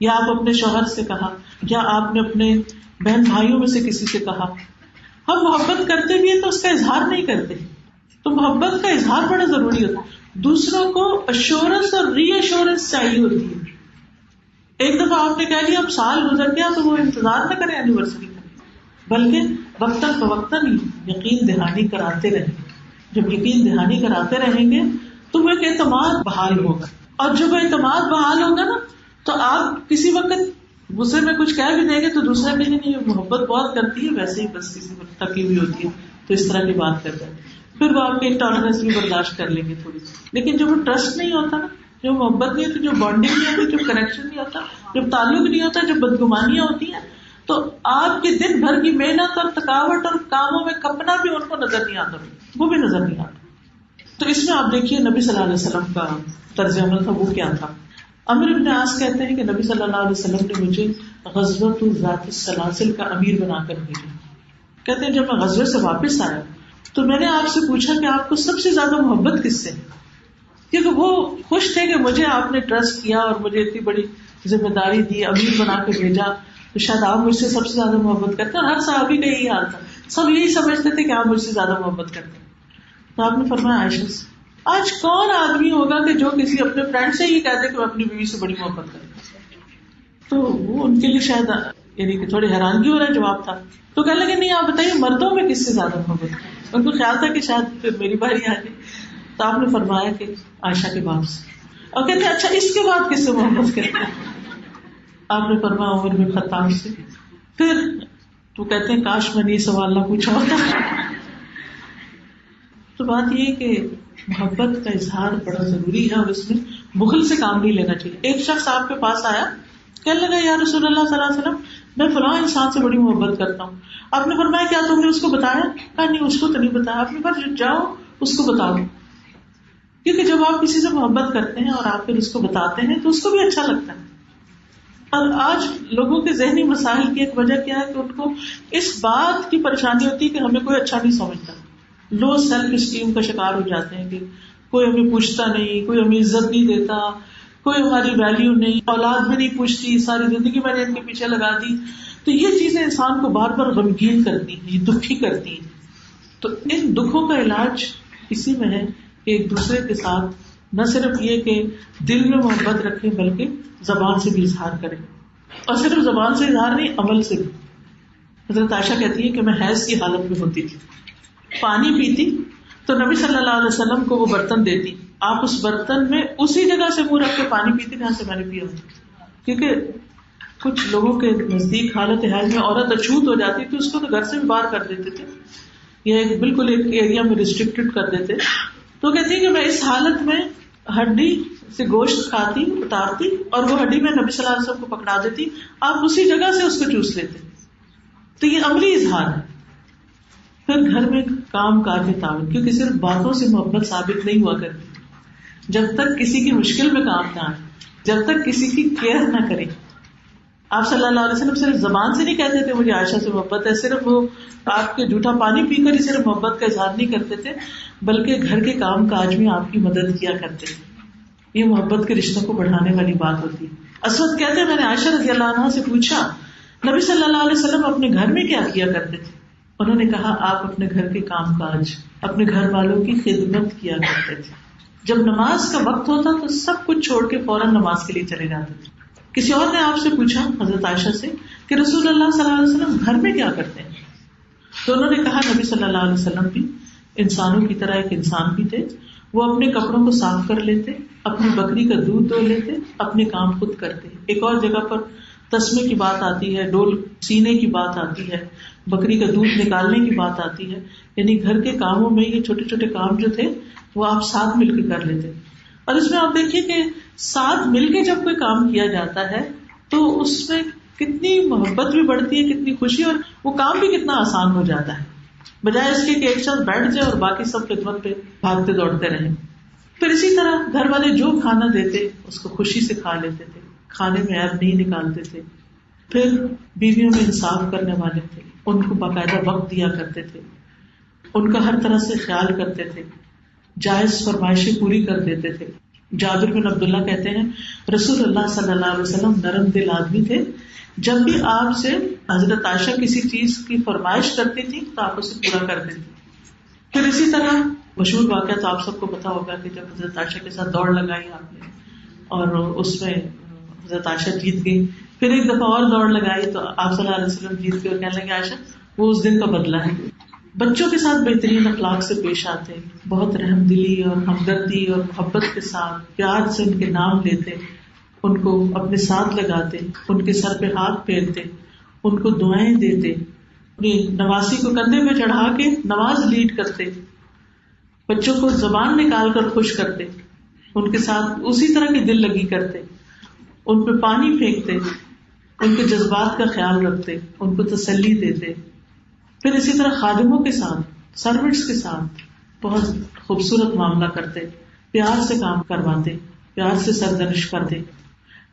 یا آپ اپنے شوہر سے کہا، یا آپ نے اپنے بہن بھائیوں میں سے کسی سے کہا. ہم محبت کرتے بھی ہیں تو اس کا اظہار نہیں کرتے. تو محبت کا اظہار بڑا ضروری ہوتا ہے. دوسروں کو ایشورنس اور ری ایشورنس چاہیے ہوتی ہے. ایک دفعہ آپ نے کہہ لیا اب سال گزر گیا تو وہ انتظار نہ کریں اینیورسری کا، بلکہ وقتاً فوقتاً یقین دہانی کراتے رہیں. جب یقین دہانی کراتے رہیں گے تو وہ ایک اعتماد بحال ہوگا، اور جب اعتماد بحال ہوگا نا تو آپ کسی وقت غصے میں کچھ کہہ بھی دیں گے تو دوسرا کہیں نہیں محبت بہت کرتی ہے، ویسے ہی بس کسی وقت تھکی ہوئی ہوتی ہے تو اس طرح کی بات کرتا ہے، پھر وہ آپ کی ٹالرنس بھی برداشت کر لیں گے تھوڑی سی. لیکن جب وہ ٹرسٹ نہیں ہوتا نا، جو محبت نہیں ہوتی، جو بانڈنگ نہیں ہوتی، جو کنیکشن نہیں ہوتا، جب تعلق نہیں ہوتا، جب بدگمانیاں ہوتی ہیں، تو آپ کے دن بھر کی محنت اور تھکاوٹ اور کاموں میں کپنا بھی ان کو نظر نہیں آتا، وہ بھی نظر نہیں آتا. تو اس میں آپ دیکھیے نبی صلی اللہ علیہ وسلم کا طرز عمل تھا، وہ کیا تھا. عمرو بن عاص کہتے ہیں کہ نبی صلی اللہ علیہ وسلم نے مجھے غزوۃ ذات السلاسل کا امیر بنا کر بھیجا. کہتے ہیں جب میں غزوے سے واپس آیا تو میں نے آپ سے پوچھا کہ آپ کو سب سے زیادہ محبت کس سے؟ کیونکہ وہ خوش تھے کہ مجھے آپ نے ٹرسٹ کیا اور مجھے اتنی بڑی ذمہ داری دی، امیر بنا کے بھیجا، تو شاید آپ مجھ سے سب سے زیادہ محبت کرتے ہیں. اور ہر صحابی کا یہی حال تھا، سب یہی سمجھتے تھے کہ آپ مجھ سے زیادہ محبت کرتے ہیں. تو آپ نے فرمایا عائشہ سے. آج کون آدمی ہوگا کہ جو کسی اپنے فرینڈ سے یہ کہتے کہ میں اپنی بیوی سے بڑی محبت کرتا ہوں؟ تو وہ ان کے لیے شاید یعنی کہ تھوڑی حیرانگی ہو رہا ہے جواب تھا. تو کہنے لگے نہیں آپ بتائیے مردوں میں کس سے زیادہ محبت ہے. ان کو خیال تھا کہ شاید پھر میری باری آ گئی. تو آپ نے فرمایا کہ عائشہ کے باپ سے. اور کہتے ہیں اچھا اس کے بعد کس سے محبت کرتے ہیں؟ آپ نے فرمایا عمر بن خطاب سے. پھر تو کہتے ہیں کاش میں نے یہ سوال نہ پوچھا ہوتا. تو بات یہ کہ محبت کا اظہار بڑا ضروری ہے اور اس میں بخل سے کام نہیں لینا چاہیے. ایک شخص آپ کے پاس آیا, کہنے لگا یا رسول اللہ صلی اللہ علیہ وسلم میں فلاں انسان سے بڑی محبت کرتا ہوں. آپ نے فرمایا کیا تم نے اس کو بتایا؟ کہا نہیں اس کو تو نہیں بتایا. آپ نے کہا جاؤ اس کو بتاؤ, کیونکہ جب آپ کسی سے محبت کرتے ہیں اور آپ پھر اس کو بتاتے ہیں تو اس کو بھی اچھا لگتا ہے. اور آج لوگوں کے ذہنی مسائل کی ایک وجہ کیا ہے کہ ان کو اس بات کی پریشانی ہوتی ہے کہ ہمیں کوئی اچھا نہیں سمجھتا. لو سیلف اسٹیم کا شکار ہو جاتے ہیں کہ کوئی ہمیں پوچھتا نہیں, کوئی ہمیں عزت نہیں دیتا, کوئی ہماری ویلیو نہیں, اولاد بھی نہیں پوچھتی, ساری زندگی میں نے ان کے پیچھے لگا دی. تو یہ چیزیں انسان کو بار بار غمگین کرتی ہیں, یہ دکھی کرتی ہیں. تو ان دکھوں کا علاج اسی میں ہے کہ ایک دوسرے کے ساتھ نہ صرف یہ کہ دل میں محبت رکھیں بلکہ زبان سے بھی اظہار کریں, اور صرف زبان سے اظہار نہیں عمل سے بھی. حضرت عائشہ کہتی ہے کہ میں حیض کی حالت میں ہوتی تھی, پانی پیتی تو نبی صلی اللہ علیہ وسلم کو وہ برتن دیتی, آپ اس برتن میں اسی جگہ سے منہ رکھ کے پانی پیتے جہاں سے میں نے پیا ہوتا. کیونکہ کچھ لوگوں کے نزدیک حالت حیض میں عورت اچھوت ہو جاتی تو اس کو تو گھر سے بھی باہر کر دیتے تھے یا بالکل ایک ایریا میں ریسٹرکٹڈ کر دیتے. تو کہتی ہے کہ میں اس حالت میں ہڈی سے گوشت کھاتی, اتارتی اور وہ ہڈی میں نبی صلی اللہ علیہ وسلم کو پکڑا دیتی, آپ اسی جگہ سے اس کو چوس لیتے. تو یہ عملی اظہار ہے. پھر گھر میں کام کاج میں تعاون, کیونکہ صرف باتوں سے محبت ثابت نہیں ہوا کرتی. جب تک کسی کی مشکل میں کام نہ آئے, جب تک کسی کی کیئر نہ کرے. آپ صلی اللہ علیہ وسلم صرف زبان سے نہیں کہتے تھے مجھے عائشہ سے محبت ہے, صرف وہ آپ کے جھوٹا پانی پی کر ہی صرف محبت کا اظہار نہیں کرتے تھے, بلکہ گھر کے کام کاج میں آپ کی مدد کیا کرتے تھے. یہ محبت کے رشتوں کو بڑھانے والی بات ہوتی ہے. اسود کہتے ہیں میں نے عائشہ رضی اللہ عنہا سے پوچھا نبی صلی اللہ علیہ وسلم اپنے گھر میں کیا کیا کرتے تھے؟ انہوں نے کہا آپ اپنے گھر کے کام کاج, اپنے گھر والوں کی خدمت کیا کرتے تھے. جب نماز کا وقت ہوتا تو سب کچھ چھوڑ کے فوراً نماز کے لیے چلے جاتے تھے. کسی اور نے آپ سے پوچھا حضرت عائشہ سے کہ رسول اللہ صلی اللہ علیہ وسلم گھر میں کیا کرتے ہیں؟ تو انہوں نے کہا نبی صلی اللہ علیہ وسلم بھی انسانوں کی طرح ایک انسان بھی تھے. وہ اپنے کپڑوں کو صاف کر لیتے, اپنی بکری کا دودھ دو لیتے, اپنے کام خود کرتے. ایک اور جگہ پر تسمے کی بات آتی ہے, ڈول سینے کی بات آتی ہے, بکری کا دودھ نکالنے کی بات آتی ہے. یعنی گھر کے کاموں میں یہ چھوٹے چھوٹے کام جو تھے وہ آپ ساتھ مل کے کر لیتے. اور اس میں آپ دیکھیے کہ ساتھ مل کے جب کوئی کام کیا جاتا ہے تو اس میں کتنی محبت بھی بڑھتی ہے, کتنی خوشی, اور وہ کام بھی کتنا آسان ہو جاتا ہے, بجائے اس کے کہ ایک شخص بیٹھ جائے اور باقی سب خدمت پہ بھاگتے دوڑتے رہیں. پھر اسی طرح گھر والے جو کھانا دیتے اس کو خوشی سے کھا لیتے تھے, کھانے میں عیب نہیں نکالتے تھے. پھر بیویوں میں انصاف کرنے والے تھے, ان کو باقاعدہ وقت دیا کرتے تھے, ان کا ہر طرح سے خیال کرتے تھے, جائز فرمائشیں پوری کر دیتے تھے. جابر بن عبداللہ کہتے ہیں رسول اللہ صلی اللہ علیہ وسلم نرم دل آدمی تھے. جب بھی آپ سے حضرت عائشہ کسی چیز کی فرمائش کرتی تھی تو آپ اسے پورا کر دیتے. پھر اسی طرح مشہور واقعہ تو آپ سب کو پتا ہوگا کہ جب حضرت عائشہ کے ساتھ دوڑ لگائی آپ نے اور اس میں حضرت عائشہ جیت گئی, پھر ایک دفعہ اور دوڑ لگائی تو آپ صلی اللہ علیہ وسلم جیت گئے اور کہنے لگے عائشہ وہ اس دن کا بدلہ ہے. بچوں کے ساتھ بہترین اخلاق سے پیش آتے, بہت رحم دلی اور ہمدردی اور محبت کے ساتھ پیار سے ان کے نام لیتے, ان کو اپنے ساتھ لگاتے, ان کے سر پہ ہاتھ پھیرتے, ان کو دعائیں دیتے, اپنی نواسی کو کندھے پہ چڑھا کے نماز لیڈ کرتے, بچوں کو زبان نکال کر خوش کرتے, ان کے ساتھ اسی طرح کی دل لگی کرتے, ان پہ پانی پھینکتے, ان کے جذبات کا خیال رکھتے, ان کو تسلی دیتے. پھر اسی طرح خادموں کے ساتھ, سروٹس کے ساتھ بہت خوبصورت معاملہ کرتے, پیار سے کام کرواتے, پیار سے سرزنش کرتے.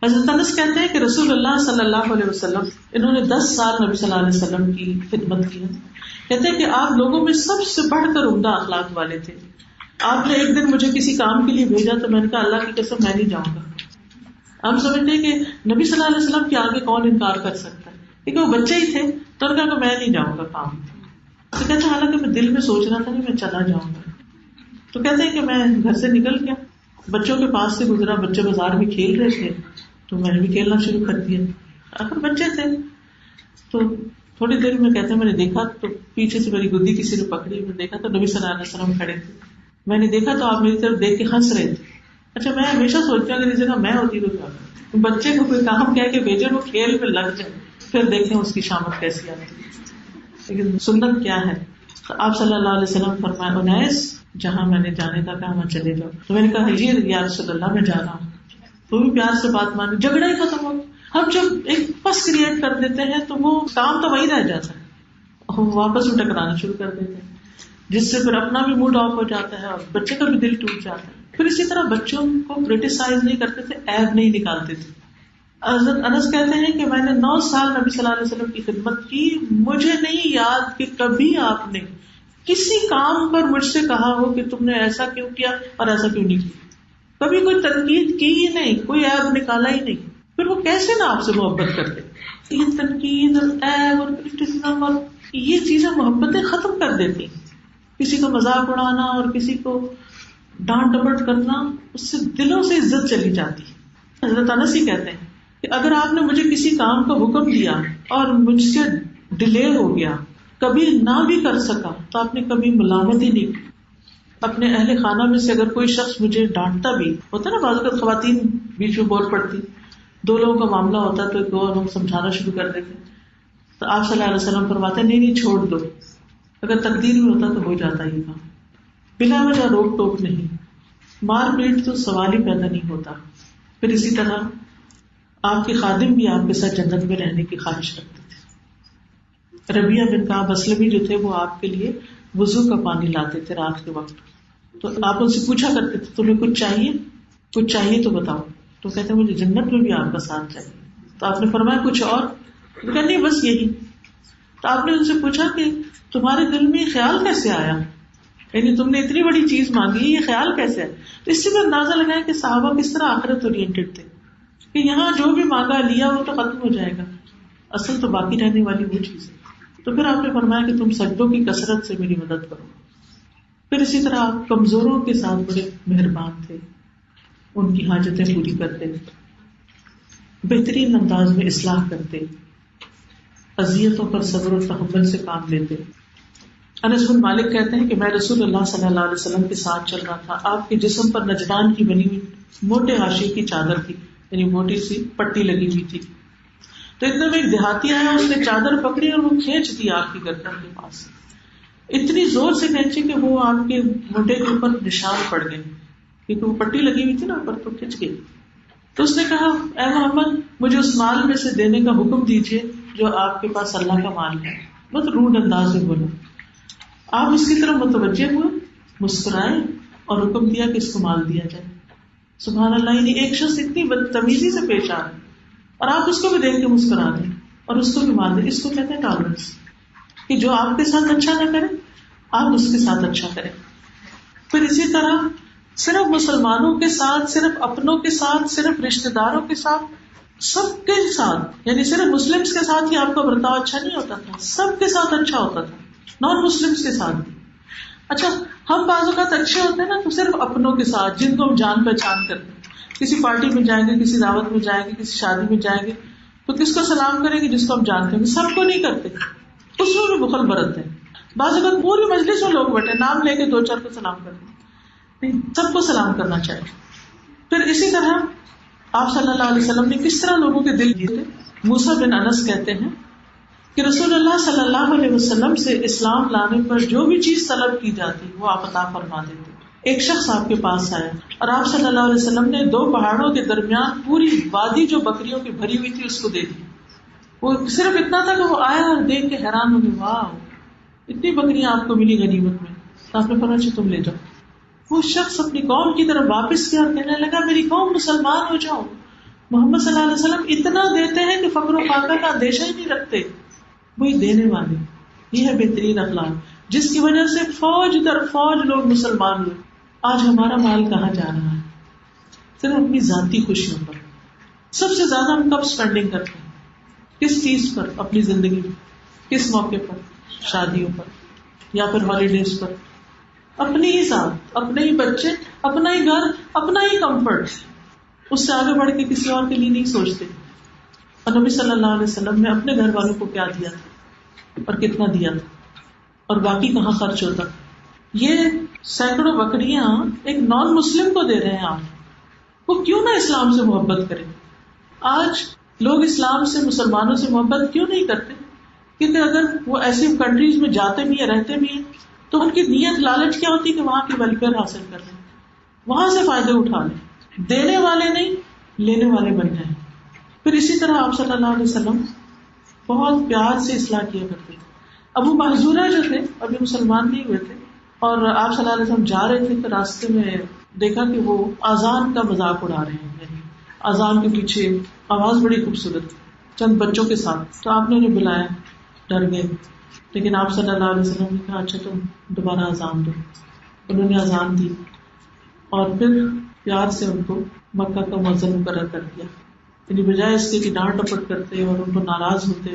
حضرت انس کہتے ہیں کہ رسول اللہ صلی اللہ علیہ وسلم انہوں نے 10 سال نبی صلی اللہ علیہ وسلم کی خدمت کی. کہتے ہیں کہ آپ لوگوں میں سب سے بڑھ کر عمدہ اخلاق والے تھے. آپ نے ایک دن مجھے کسی کام کے لیے بھیجا تو میں نے کہا اللہ کی قسم میں نہیں جاؤں گا. ہم سمجھتے ہیں کہ نبی صلی اللہ علیہ وسلم کے آگے کون انکار کر سکتا ہے, لیکن وہ بچے ہی تھے تو انہوں نے کہا کہ میں نہیں جاؤں گا کام. تو کہتے ہیں حالانکہ میں دل میں سوچ رہا تھا کہ میں چلا جاؤں گا. تو کہتے ہیں کہ میں گھر سے نکل گیا, بچوں کے پاس سے گزرا, بچے بازار میں کھیل رہے تھے تو میں نے بھی کھیلنا شروع کر دیا. آخر بچے تھے تو تھوڑی دیر میں کہتے ہیں میں نے دیکھا تو پیچھے سے میری گدی کسی نے پکڑی, میں دیکھا تو نبی صلی اللہ علیہ وسلم کھڑے تھے, میں نے دیکھا تو آپ میری طرف دیکھ کے ہنس رہے تھے. اچھا میں ہمیشہ سوچتی ہوں اگر اس جگہ میں ہوتی تو کیا کرتی, بچے کو کوئی کام کہہ کے بھیجے وہ کھیل میں لگ جائے, پھر دیکھیں اس کی شامت کیسی آتی ہے. لیکن سنت کیا ہے, تو آپ صلی اللہ علیہ وسلم فرمائے انیس جہاں میں نے جانے کا کہا وہاں چلے جاؤ. تو میں نے کہا جی یا رسول اللہ میں جا رہا ہوں. وہ بھی پیار سے بات مانی, جھگڑا ہی ختم ہو. ہم جب ایک پس کریٹ کر دیتے ہیں تو وہ کام تو وہی رہ جاتا ہے, ہم واپس میں ٹکرانا شروع کر دیتے ہیں, جس سے پھر اپنا بھی موڈ آف ہو جاتا ہے اور بچے کا بھی دل ٹوٹ جاتا ہے. پھر اسی طرح بچوں کو کرٹیسائز نہیں کرتے تھے, عیب نہیں نکالتے تھے. حضرت انس کہتے ہیں کہ میں نے 9 سال نبی صلی اللہ علیہ وسلم کی خدمت کی, مجھے نہیں یاد کہ کبھی آپ نے کسی کام پر مجھ سے کہا ہو کہ تم نے ایسا کیوں کیا اور ایسا کیوں نہیں کیا. کبھی کوئی تنقید کی ہی نہیں, کوئی عیب نکالا ہی نہیں. پھر وہ کیسے نہ آپ سے محبت کرتے. یہ تنقید اور عیب اور کرٹیسزم اور یہ چیزیں محبتیں ختم کر دیتی. کسی کو مذاق اڑانا اور کسی کو ڈانٹ ڈپٹ کرنا, اس سے دلوں سے عزت چلی جاتی. حضرت انس ہی کہتے ہیں کہ اگر آپ نے مجھے کسی کام کا حکم دیا اور مجھ سے ڈیلے ہو گیا, کبھی نہ بھی کر سکا, تو آپ نے کبھی ملامت ہی نہیں کی. اپنے اہل خانہ میں سے اگر کوئی شخص مجھے ڈانٹتا بھی ہوتا نا, بعض اوقات خواتین بیچ میں بول پڑتی, 2 لوگوں کا معاملہ ہوتا تو ایک اور ہم سمجھانا شروع کر دیتے, تو آپ صلی اللہ علیہ وسلم فرماتے ہیں نہیں چھوڑ دو, اگر تقدیر میں ہوتا تو ہو جاتا ہی تھا. بلا وجہ روک ٹوک نہیں, مار پیٹ تو سوال ہی پیدا نہیں ہوتا. پھر اسی طرح آپ کے خادم بھی آپ کے ساتھ جنت میں رہنے کی خواہش رکھتے تھے. ربیہ بن کعب اسلمی جو تھے وہ آپ کے لیے وضو کا پانی لاتے تھے رات کے وقت. تو آپ ان سے پوچھا کرتے تھے تمہیں کچھ چاہیے تو بتاؤ. تو کہتے مجھے جنت میں بھی آپ کا ساتھ چاہیے. تو آپ نے فرمایا کچھ اور؟ کہا نہیں بس یہی. تو آپ نے ان سے پوچھا کہ تمہارے دل میں یہ خیال کیسے آیا, یعنی تم نے اتنی بڑی چیز مانگی, یہ خیال کیسے ہے؟ تو اس سے بھی اندازہ لگایا کہ صحابہ کس طرح آخرت اورینٹڈ تھے, کہ یہاں جو بھی مانگا لیا وہ تو ختم ہو جائے گا, اصل تو باقی رہنے والی وہ چیز ہے. تو پھر آپ نے فرمایا کہ تم سجدوں کی کثرت سے میری مدد کرو. پھر اسی طرح آپ کمزوروں کے ساتھ بڑے مہربان تھے, ان کی حاجتیں پوری کرتے, بہترین انداز میں اصلاح کرتے, اذیتوں پر صبر و تحمل سے کام لیتے. انس بن مالک کہتے ہیں کہ میں رسول اللہ صلی اللہ علیہ وسلم کے ساتھ چل رہا تھا. آپ کے جسم پر نجران کی بنی ہوئی موٹے حاشیے کی چادر تھی, یعنی موٹی سی پٹی لگی ہوئی تھی. تو اتنے میں ایک دیہاتی آیا, اس نے چادر پکڑی اور وہ کھینچ دی آپ کی گردن کے پاس, اتنی زور سے کھینچی کہ وہ آپ کے موٹے کے اوپر نشان پڑ گئے, کیونکہ وہ پٹی لگی ہوئی تھی نا اوپر, تو کھینچ گئی. تو اس نے کہا اے محمد مجھے اس مال میں سے دینے کا حکم دیجیے جو آپ کے پاس اللہ کا مال ہے. بہت روڈ انداز میں بولا. آپ اس کی طرف متوجہ ہوئے, مسکرائے اور حکم دیا کہ اس کو مال دیا جائے. سبحان اللہ, یعنی ایک شخص اتنی بدتمیزی سے پیش آ رہا ہے اور آپ اس کو بھی دیکھ کے مسکرا دیں اور اس کو بھی مال دیں. اس کو کہتے ہیں ٹالرنس, کہ جو آپ کے ساتھ اچھا نہ کرے آپ اس کے ساتھ اچھا کریں. پھر اسی طرح صرف مسلمانوں کے ساتھ, صرف اپنوں کے ساتھ, صرف رشتہ داروں کے ساتھ, سب کے ساتھ, یعنی صرف مسلمس کے ساتھ ہی آپ کا برتاؤ اچھا نہیں ہوتا تھا, سب کے ساتھ اچھا ہوتا تھا, نان مسلمس کے ساتھ بھی. اچھا ہم بعض اوقات اچھے ہوتے ہیں نا, تو صرف اپنوں کے ساتھ جن کو ہم جان پہچان کرتے ہیں, کسی پارٹی میں جائیں گے, کسی دعوت میں جائیں گے, کسی شادی میں جائیں گے, تو کس کو سلام کریں گے؟ جس کو ہم جانتے ہیں. سب کو نہیں کرتے, اس میں بھی بخل برتتے ہیں. بعض اوقات پوری مجلس میں لوگ بیٹھے, نام لے کے 2-4 کو سلام کرتے ہیں, نہیں, سب کو سلام کرنا چاہیے. پھر اسی طرح آپ صلی اللہ علیہ وسلم نے کس طرح لوگوں کے دل جیتے. موسیٰ بن انس کہتے ہیں کہ رسول اللہ صلی اللہ علیہ وسلم سے اسلام لانے پر جو بھی چیز طلب کی جاتی وہ آپ عطا فرما دیتے. ایک شخص آپ کے پاس آیا اور آپ صلی اللہ علیہ وسلم نے 2 پہاڑوں کے درمیان پوری وادی جو بکریوں کی بھری ہوئی تھی اس کو دے دی. وہ صرف اتنا تھا کہ وہ آیا اور دیکھ کے حیران ہو گئے, واہ اتنی بکریاں آپ کو ملی غنیمت میں. تو آپ نے فرمایا تم لے جاؤ. وہ شخص اپنی قوم کی طرف واپس کیا اور کہنے لگا میری قوم مسلمان ہو جاؤ. محمد صلی اللہ علیہ وسلم اتنا دیتے ہیں کہ فقر و فاقہ کا اندیشہ ہی نہیں رکھتے. وہی دینے والے, یہ ہے بہترین اخلاق, جس کی وجہ سے فوج در فوج لوگ مسلمان ہوئے. آج ہمارا مال کہاں جا رہا ہے؟ صرف اپنی ذاتی خوشیوں پر. سب سے زیادہ ہم کب اسپینڈنگ کرتے ہیں؟ کس چیز پر اپنی زندگی میں؟ کس موقع پر؟ شادیوں پر یا پھر ہالیڈیز پر. اپنی ہی ذات, اپنے ہی بچے, اپنا ہی گھر, اپنا ہی کمفرٹ, اس سے آگے بڑھ کے کسی اور کے لیے نہیں سوچتے. اور نبی صلی اللہ علیہ وسلم نے اپنے گھر والوں کو کیا دیا تھا اور کتنا دیا تھا اور باقی کہاں خرچ ہوتا. یہ سینکڑوں بکریاں ایک نان مسلم کو دے رہے ہیں آپ، وہ کیوں نہ اسلام سے محبت کرے. آج لوگ اسلام سے، مسلمانوں سے محبت کیوں نہیں کرتے؟ کیونکہ اگر وہ ایسی کنٹریز میں جاتے بھی ہیں، رہتے بھی ہیں، تو ان کی نیت لالچ کیا ہوتی ہے کہ وہاں کی ویلفیئر حاصل کر لیں، وہاں سے فائدے اٹھا لیں، دینے والے نہیں لینے والے بن جائیں. پھر اسی طرح آپ صلی اللہ علیہ وسلم بہت پیار سے اصلاح کیا کرتے تھے. ابو محذورہ جو تھے ابھی مسلمان نہیں ہوئے تھے، اور آپ صلی اللہ علیہ وسلم جا رہے تھے تو راستے میں دیکھا کہ وہ اذان کا مذاق اڑا رہے ہیں، یعنی اذان کے پیچھے آواز بڑی خوبصورت چند بچوں کے ساتھ. تو آپ نے انہیں بلایا، ڈر گئے، لیکن آپ صلی اللہ علیہ وسلم نے کہا اچھا تم دوبارہ اذان دو. انہوں نے اذان دی اور پھر پیار سے ان کو مکہ کا مؤذن مقرر کر دیا، یعنی بجائے اس کے کہ ڈانٹ ڈپٹ کرتے اور ان کو ناراض ہوتے.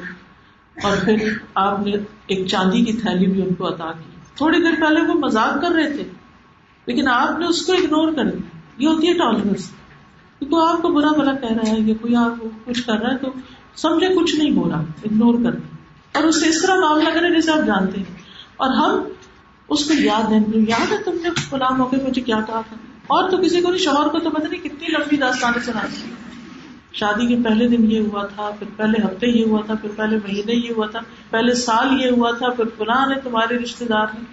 اور پھر آپ نے ایک چاندی کی تھیلی بھی ان کو عطا کی. تھوڑی دیر پہلے وہ مذاق کر رہے تھے لیکن آپ نے اس کو اگنور کر دیا. یہ ہوتی ہے ٹالرنس. کوئی آپ کو برا بھلا کہہ رہا ہے یا کوئی آپ کو کچھ کر رہا ہے تو سمجھے کچھ نہیں ہو رہا، اگنور کر دیں اور اس سے اس طرح معاملہ کریں جیسے آپ جانتے ہیں. اور ہم اس کو یاد ہے تم نے فلاں موقع پہ مجھے کیا کہا تھا. اور تو کسی کو نہیں، شوہر کو تو پتہ نہیں کتنی لمبی داستانیں سناتی ہیں. شادی کے پہلے دن یہ ہوا تھا، پھر پہلے ہفتے یہ ہوا تھا، پھر پہلے مہینے یہ ہوا تھا، پہلے سال یہ ہوا تھا، پھر فلاں نے تمہارے رشتے دار نے.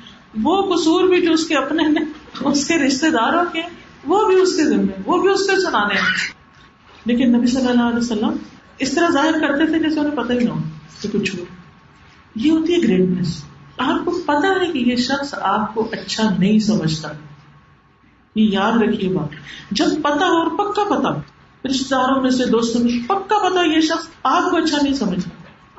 وہ قصور بھی جو اس کے اپنے ہیں، اس کے رشتے داروں کے، وہ بھی اس کے ذمہ، وہ بھی اس کے سنانے ہیں. لیکن نبی صلی اللہ علیہ وسلم اس طرح ظاہر کرتے تھے جیسے انہیں پتہ ہی نہ ہو کہ کچھ ہو. یہ ہوتی ہے گریٹنس. آپ کو پتا ہے کہ یہ شخص آپ کو اچھا نہیں سمجھتا. یہ یاد رکھیے بات. جب پتا ہو اور پکا پتا ہو، رشتے داروں میں سے، دوستوں میں پکا پتا ہو یہ شخص آپ کو اچھا نہیں سمجھتا،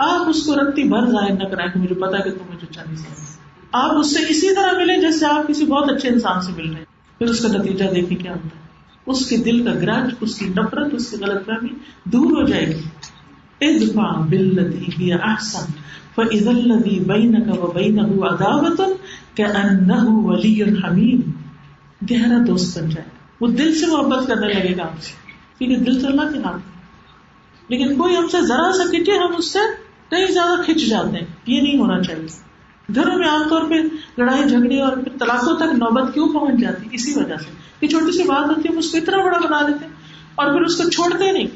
آپ اس کو رتی بھر ظاہر نہ کرائیں کہ مجھے پتا ہے کہ تم مجھے اچھا نہیں سمجھتا. آپ اس سے اسی طرح ملیں جیسے آپ کسی بہت اچھے انسان سے مل رہے ہیں. پھر اس کا نتیجہ دیکھیں کیا ہوتا ہے. اس کے دل کا گرج، اس کی نفرت، اس کی غلط فہمی دور ہو جائے گی. ادفع بالتی ہی احسن فاذا الذی بینک وبینہ عداوۃ کأنہ ولی حمیم. گہرا دوست بن جائے، وہ دل سے محبت کرنے لگے گا آپ سے، کیونکہ دل تو اللہ کے ہاتھ ہے. لیکن کوئی ہم سے ذرا سا کھچے، ہم اس سے کہیں زیادہ کھچ جاتے ہیں. یہ نہیں ہونا چاہیے. گھروں میں عام طور پہ لڑائی جھگڑے اور پھر طلاقوں تک نوبت کیوں پہنچ جاتی؟ اسی وجہ سے کہ چھوٹی سی بات ہوتی ہے اس کو اتنا بڑا بنا دیتے ہیں اور پھر اس کو چھوڑتے نہیں،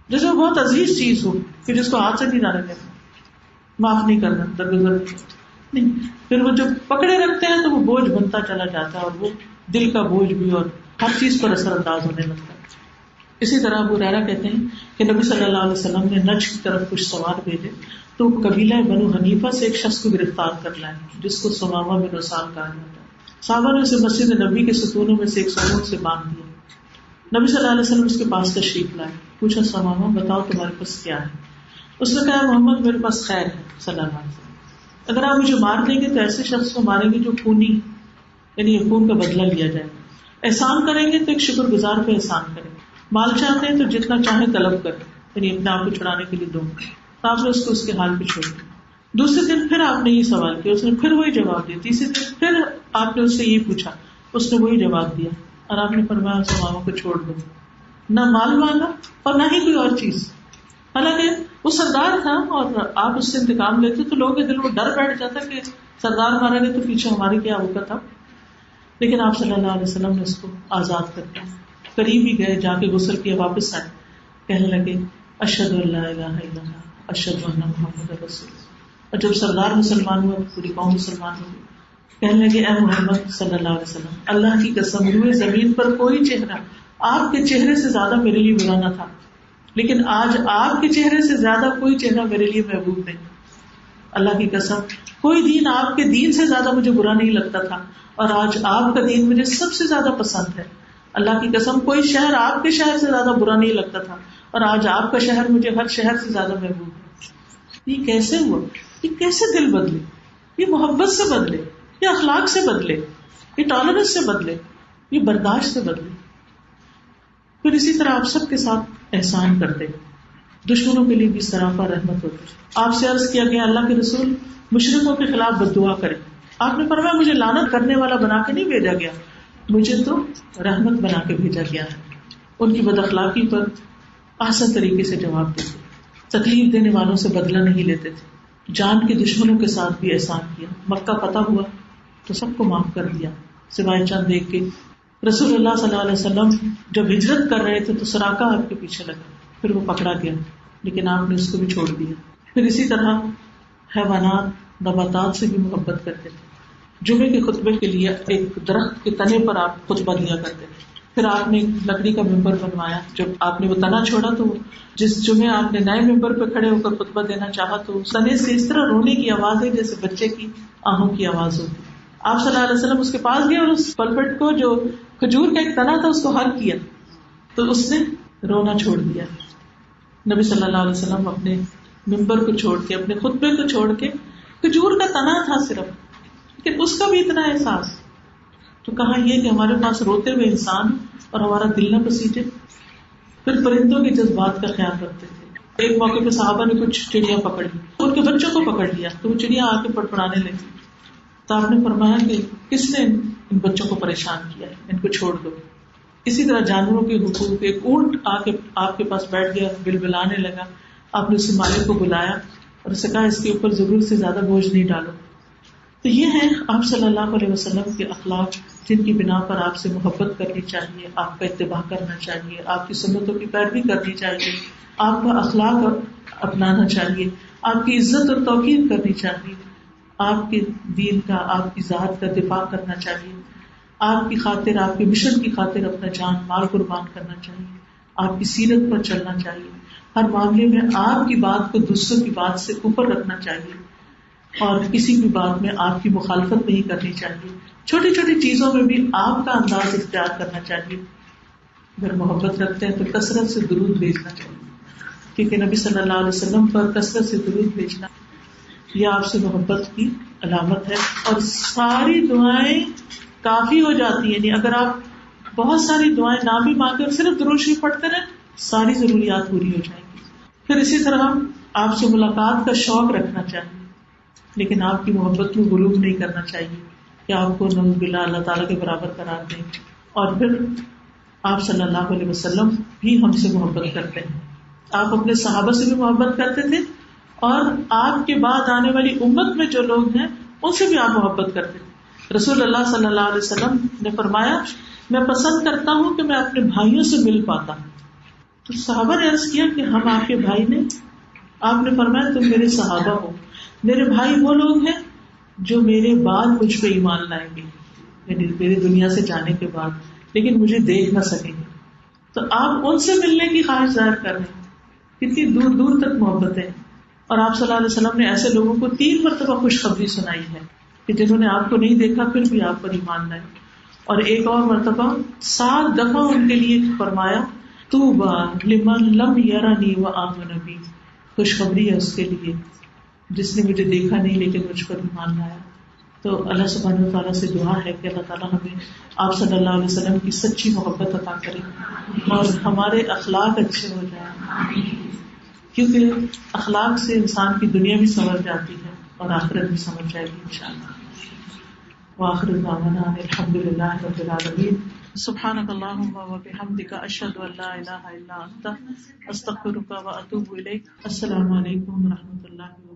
جیسے وہ بہت عزیز چیز ہو کہ جس کو ہاتھ سے نہیں ڈالے دیتے، معاف نہیں کرنا، درگزر نہیں. پھر وہ جب پکڑے رکھتے ہیں تو وہ بوجھ بنتا چلا جاتا ہے اور وہ دل کا بوجھ بھی اور ہر چیز پر اثر انداز ہونے لگتا ہے. اسی طرح ابو ہریرہ کہتے ہیں کہ نبی صلی اللہ علیہ وسلم نے نجد کی طرف کچھ سوار بھیجے تو قبیلہ بنو حنیفہ سے ایک شخص کو گرفتار کر لائے جس کو ثمامہ بن اسال کہا جاتا ہے. صحابہ نے اسے مسجد نبی کے ستونوں میں سے ایک ستون سے باندھ دیا. نبی صلی اللہ علیہ وسلم اس کے پاس تشریف لائے. پوچھا ثمامہ بتاؤ تمہارے پاس کیا ہے؟ اس نے کہا محمد میرے پاس خیر ہے صلی اللہ علیہ وسلم. اگر آپ مجھے مار دیں گے تو ایسے شخص کو ماریں گے جو خونی، یعنی خون کا بدلہ لیا جائے. احسان کریں گے تو ایک شکر گزار پہ احسان کریں. مال چاہتے ہیں تو جتنا چاہیں طلب کریں، یعنی اپنے آپ کو چھڑانے کے لیے دو. تو آپ نے اس کو اس کے حال پہ چھوڑ دیا. دوسرے دن پھر آپ نے یہ سوال کیا، اس نے پھر وہی جواب دیا. تیسرے دن پھر آپ نے اس سے یہ پوچھا، اس نے وہی جواب دیا اور آپ نے فرمایا ثمامہ کو چھوڑ دو. نہ مال مانگا اور نہ ہی کوئی اور چیز. حالانکہ وہ سردار تھا اور آپ اس سے انتقام لیتے تو لوگوں کے دل میں ڈر بیٹھ جاتا کہ سردار مارا گیا تو پیچھے ہماری کیا ہوگا تھا. لیکن آپ صلی اللہ علیہ وسلم نے اس کو آزاد کر دیا. قریب ہی گئے، جا کے غسل کیا، واپس آئے، کہنے لگے اشہد ان لا الہ الا اللہ اشہد ان محمد رسول اللہ. اور جب سردار مسلمان ہوا پوری قوم مسلمان ہوئی. کہنے لگے اے محمد صلی اللہ علیہ وسلم، اللہ کی قسم روئے زمین پر کوئی چہرہ آپ کے چہرے سے زیادہ میرے لیے برا نہ تھا، لیکن آج آپ کے چہرے سے زیادہ کوئی چہرہ میرے لیے محبوب نہیں. اللہ کی قسم کوئی دین آپ کے دین سے زیادہ مجھے برا نہیں لگتا تھا اور آج آپ کا دین مجھے سب سے زیادہ پسند ہے. اللہ کی قسم کوئی شہر آپ کے شہر سے زیادہ برا نہیں لگتا تھا اور آج آپ کا شہر مجھے ہر شہر سے زیادہ محبوب ہے. یہ کیسے ہوا؟ یہ کیسے دل بدلے؟ یہ محبت سے بدلے، یہ اخلاق سے بدلے، یہ ٹالرنس سے بدلے، یہ برداشت سے بدلے. پھر اسی طرح آپ سب کے ساتھ احسان کرتے، دشمنوں کے لیے بھی سراپا رحمت ہوتی. آپ سے عرض کیا گیا اللہ کے رسول مشرکوں کے خلاف بد دعا کریں. آپ نے فرمایا مجھے لعنت کرنے والا بنا کے نہیں بھیجا گیا، مجھے تو رحمت بنا کے بھیجا گیا ہے. ان کی بد اخلاقی پر آسان طریقے سے جواب دیتے. تکلیف دینے والوں سے بدلہ نہیں لیتے تھے، جان کے دشمنوں کے ساتھ بھی احسان کیا. مکہ فتح ہوا تو سب کو معاف کر دیا سوائے چند ایک کے. رسول اللہ صلی اللہ علیہ وسلم جب ہجرت کر رہے تھے تو سراقہ آپ کے پیچھے لگا، پھر وہ پکڑا گیا لیکن آپ نے اس کو بھی چھوڑ دیا. پھر اسی طرح حیوانات نباتات سے بھی محبت کرتے تھے. جمعے کے خطبے کے لیے ایک درخت کے تنے پر آپ خطبہ دیا کرتے تھے. پھر آپ نے لکڑی کا ممبر بنوایا. جب آپ نے وہ تنا چھوڑا تو جس جمعے آپ نے نئے ممبر پہ کھڑے ہو کر خطبہ دینا چاہا تو اس تنے سے اس طرح رونے کی آواز ہے جیسے بچے کی آہوں کی آواز ہوتی. آپ صلی اللہ علیہ وسلم اس کے پاس گئے اور اس پلپٹ کو جو کھجور کا ایک تنا تھا اس کو حل کیا تو اس نے رونا چھوڑ دیا. نبی صلی اللہ علیہ وسلم اپنے ممبر کو چھوڑ کے، اپنے خطبے کو چھوڑ کے، کھجور کا تنا تھا صرف لیکن اس کا بھی اتنا احساس. تو کہاں یہ کہ ہمارے پاس روتے ہوئے انسان اور ہمارا دل نہ پسیجے. پھر پرندوں کے جذبات کا خیال رکھتے تھے. ایک موقع پہ صحابہ نے کچھ چڑیاں پکڑ لی، ان کے بچوں کو پکڑ لیا تو وہ چڑیاں آ کے پڑپڑانے لگی. تو آپ نے فرمایا کہ کس نے ان بچوں کو پریشان کیا ہے، ان کو چھوڑ دو. اسی طرح جانوروں کے حقوق، ایک اونٹ آ کے آپ کے پاس بیٹھ گیا، بلبلانے لگا. آپ نے اس مالک کو بلایا اور اسے کہا اس کے اوپر ضرورت سے زیادہ بوجھ نہیں ڈالو. تو یہ ہے آپ صلی اللہ علیہ وسلم کے اخلاق جن کی بنا پر آپ سے محبت کرنی چاہیے، آپ کا اتباع کرنا چاہیے، آپ کی سنتوں کی پیروی کرنی چاہیے، آپ کا اخلاق اپنانا چاہیے، آپ کی عزت اور توقیر کرنی چاہیے، آپ کے دین کا، آپ کی ذات کا دفاع کرنا چاہیے، آپ کی خاطر، آپ کے مشن کی خاطر اپنا جان مال قربان کرنا چاہیے، آپ کی سیرت پر چلنا چاہیے. ہر معاملے میں آپ کی بات کو دوسروں کی بات سے اوپر رکھنا چاہیے اور کسی بھی بات میں آپ کی مخالفت نہیں کرنی چاہیے. چھوٹی چھوٹی چیزوں میں بھی آپ کا انداز اختیار کرنا چاہیے. اگر محبت رکھتے ہیں تو کثرت سے درود بھیجنا چاہیے، کیونکہ نبی صلی اللہ علیہ وسلم پر کثرت سے درود بھیجنا یہ آپ سے محبت کی علامت ہے. اور ساری دعائیں کافی ہو جاتی ہیں، یعنی اگر آپ بہت ساری دعائیں نہ بھی مانگے اور صرف درود شریف پڑھتے رہیں ساری ضروریات پوری ہو جائیں گی. پھر اسی طرح آپ سے ملاقات کا شوق رکھنا چاہیے لیکن آپ کی محبت میں غلو نہیں کرنا چاہیے کہ آپ کو نعوذ باللہ اللہ تعالیٰ کے برابر قرار دیں. اور پھر آپ صلی اللہ علیہ وسلم بھی ہم سے محبت کرتے ہیں. آپ اپنے صحابہ سے بھی محبت کرتے تھے اور آپ کے بعد آنے والی امت میں جو لوگ ہیں ان سے بھی آپ محبت کرتے تھے. رسول اللہ صلی اللہ علیہ وسلم نے فرمایا میں پسند کرتا ہوں کہ میں اپنے بھائیوں سے مل پاتا. تو صحابہ نے عرض کیا کہ ہم آپ کے بھائی نے؟ آپ نے فرمایا تم میرے صحابہ ہو. میرے بھائی وہ لوگ ہیں جو میرے بعد مجھ پہ ایمان لائیں گے، یعنی میری دنیا سے جانے کے بعد، لیکن مجھے دیکھ نہ سکیں گے. تو آپ ان سے ملنے کی خواہش ظاہر کر رہے ہیں، کتنی دور دور تک محبت ہے. اور آپ صلی اللہ علیہ وسلم نے ایسے لوگوں کو 3 مرتبہ خوشخبری سنائی ہے کہ جنہوں نے آپ کو نہیں دیکھا پھر بھی آپ پر ایمان لائے. اور ایک اور مرتبہ 7 دفعہ ان کے لیے فرمایا طوبی لمن لم یرنی وآمن بی، خوشخبری ہے اس کے لیے جس نے مجھے دیکھا نہیں لیکن مجھ پر ایمان لایا. تو اللہ سبحانہ وتعالیٰ سے دعا ہے کہ اللہ تعالیٰ ہمیں آپ صلی اللہ علیہ وسلم کی سچی محبت عطا کرے اور ہمارے اخلاق اچھے ہو جائیں، کیونکہ اخلاق سے انسان کی دنیا بھی سنور جاتی ہے اور آخرت بھی سنور جائے گی انشاءاللہ. وآخر دعوانا ان الحمد للہ رب العالمین. سبحانک اللہم وبحمدک اشہد ان لا الہ الا انت استغفرک واتوب الیک. السلام علیکم ورحمۃ اللہ وبرکاتہ.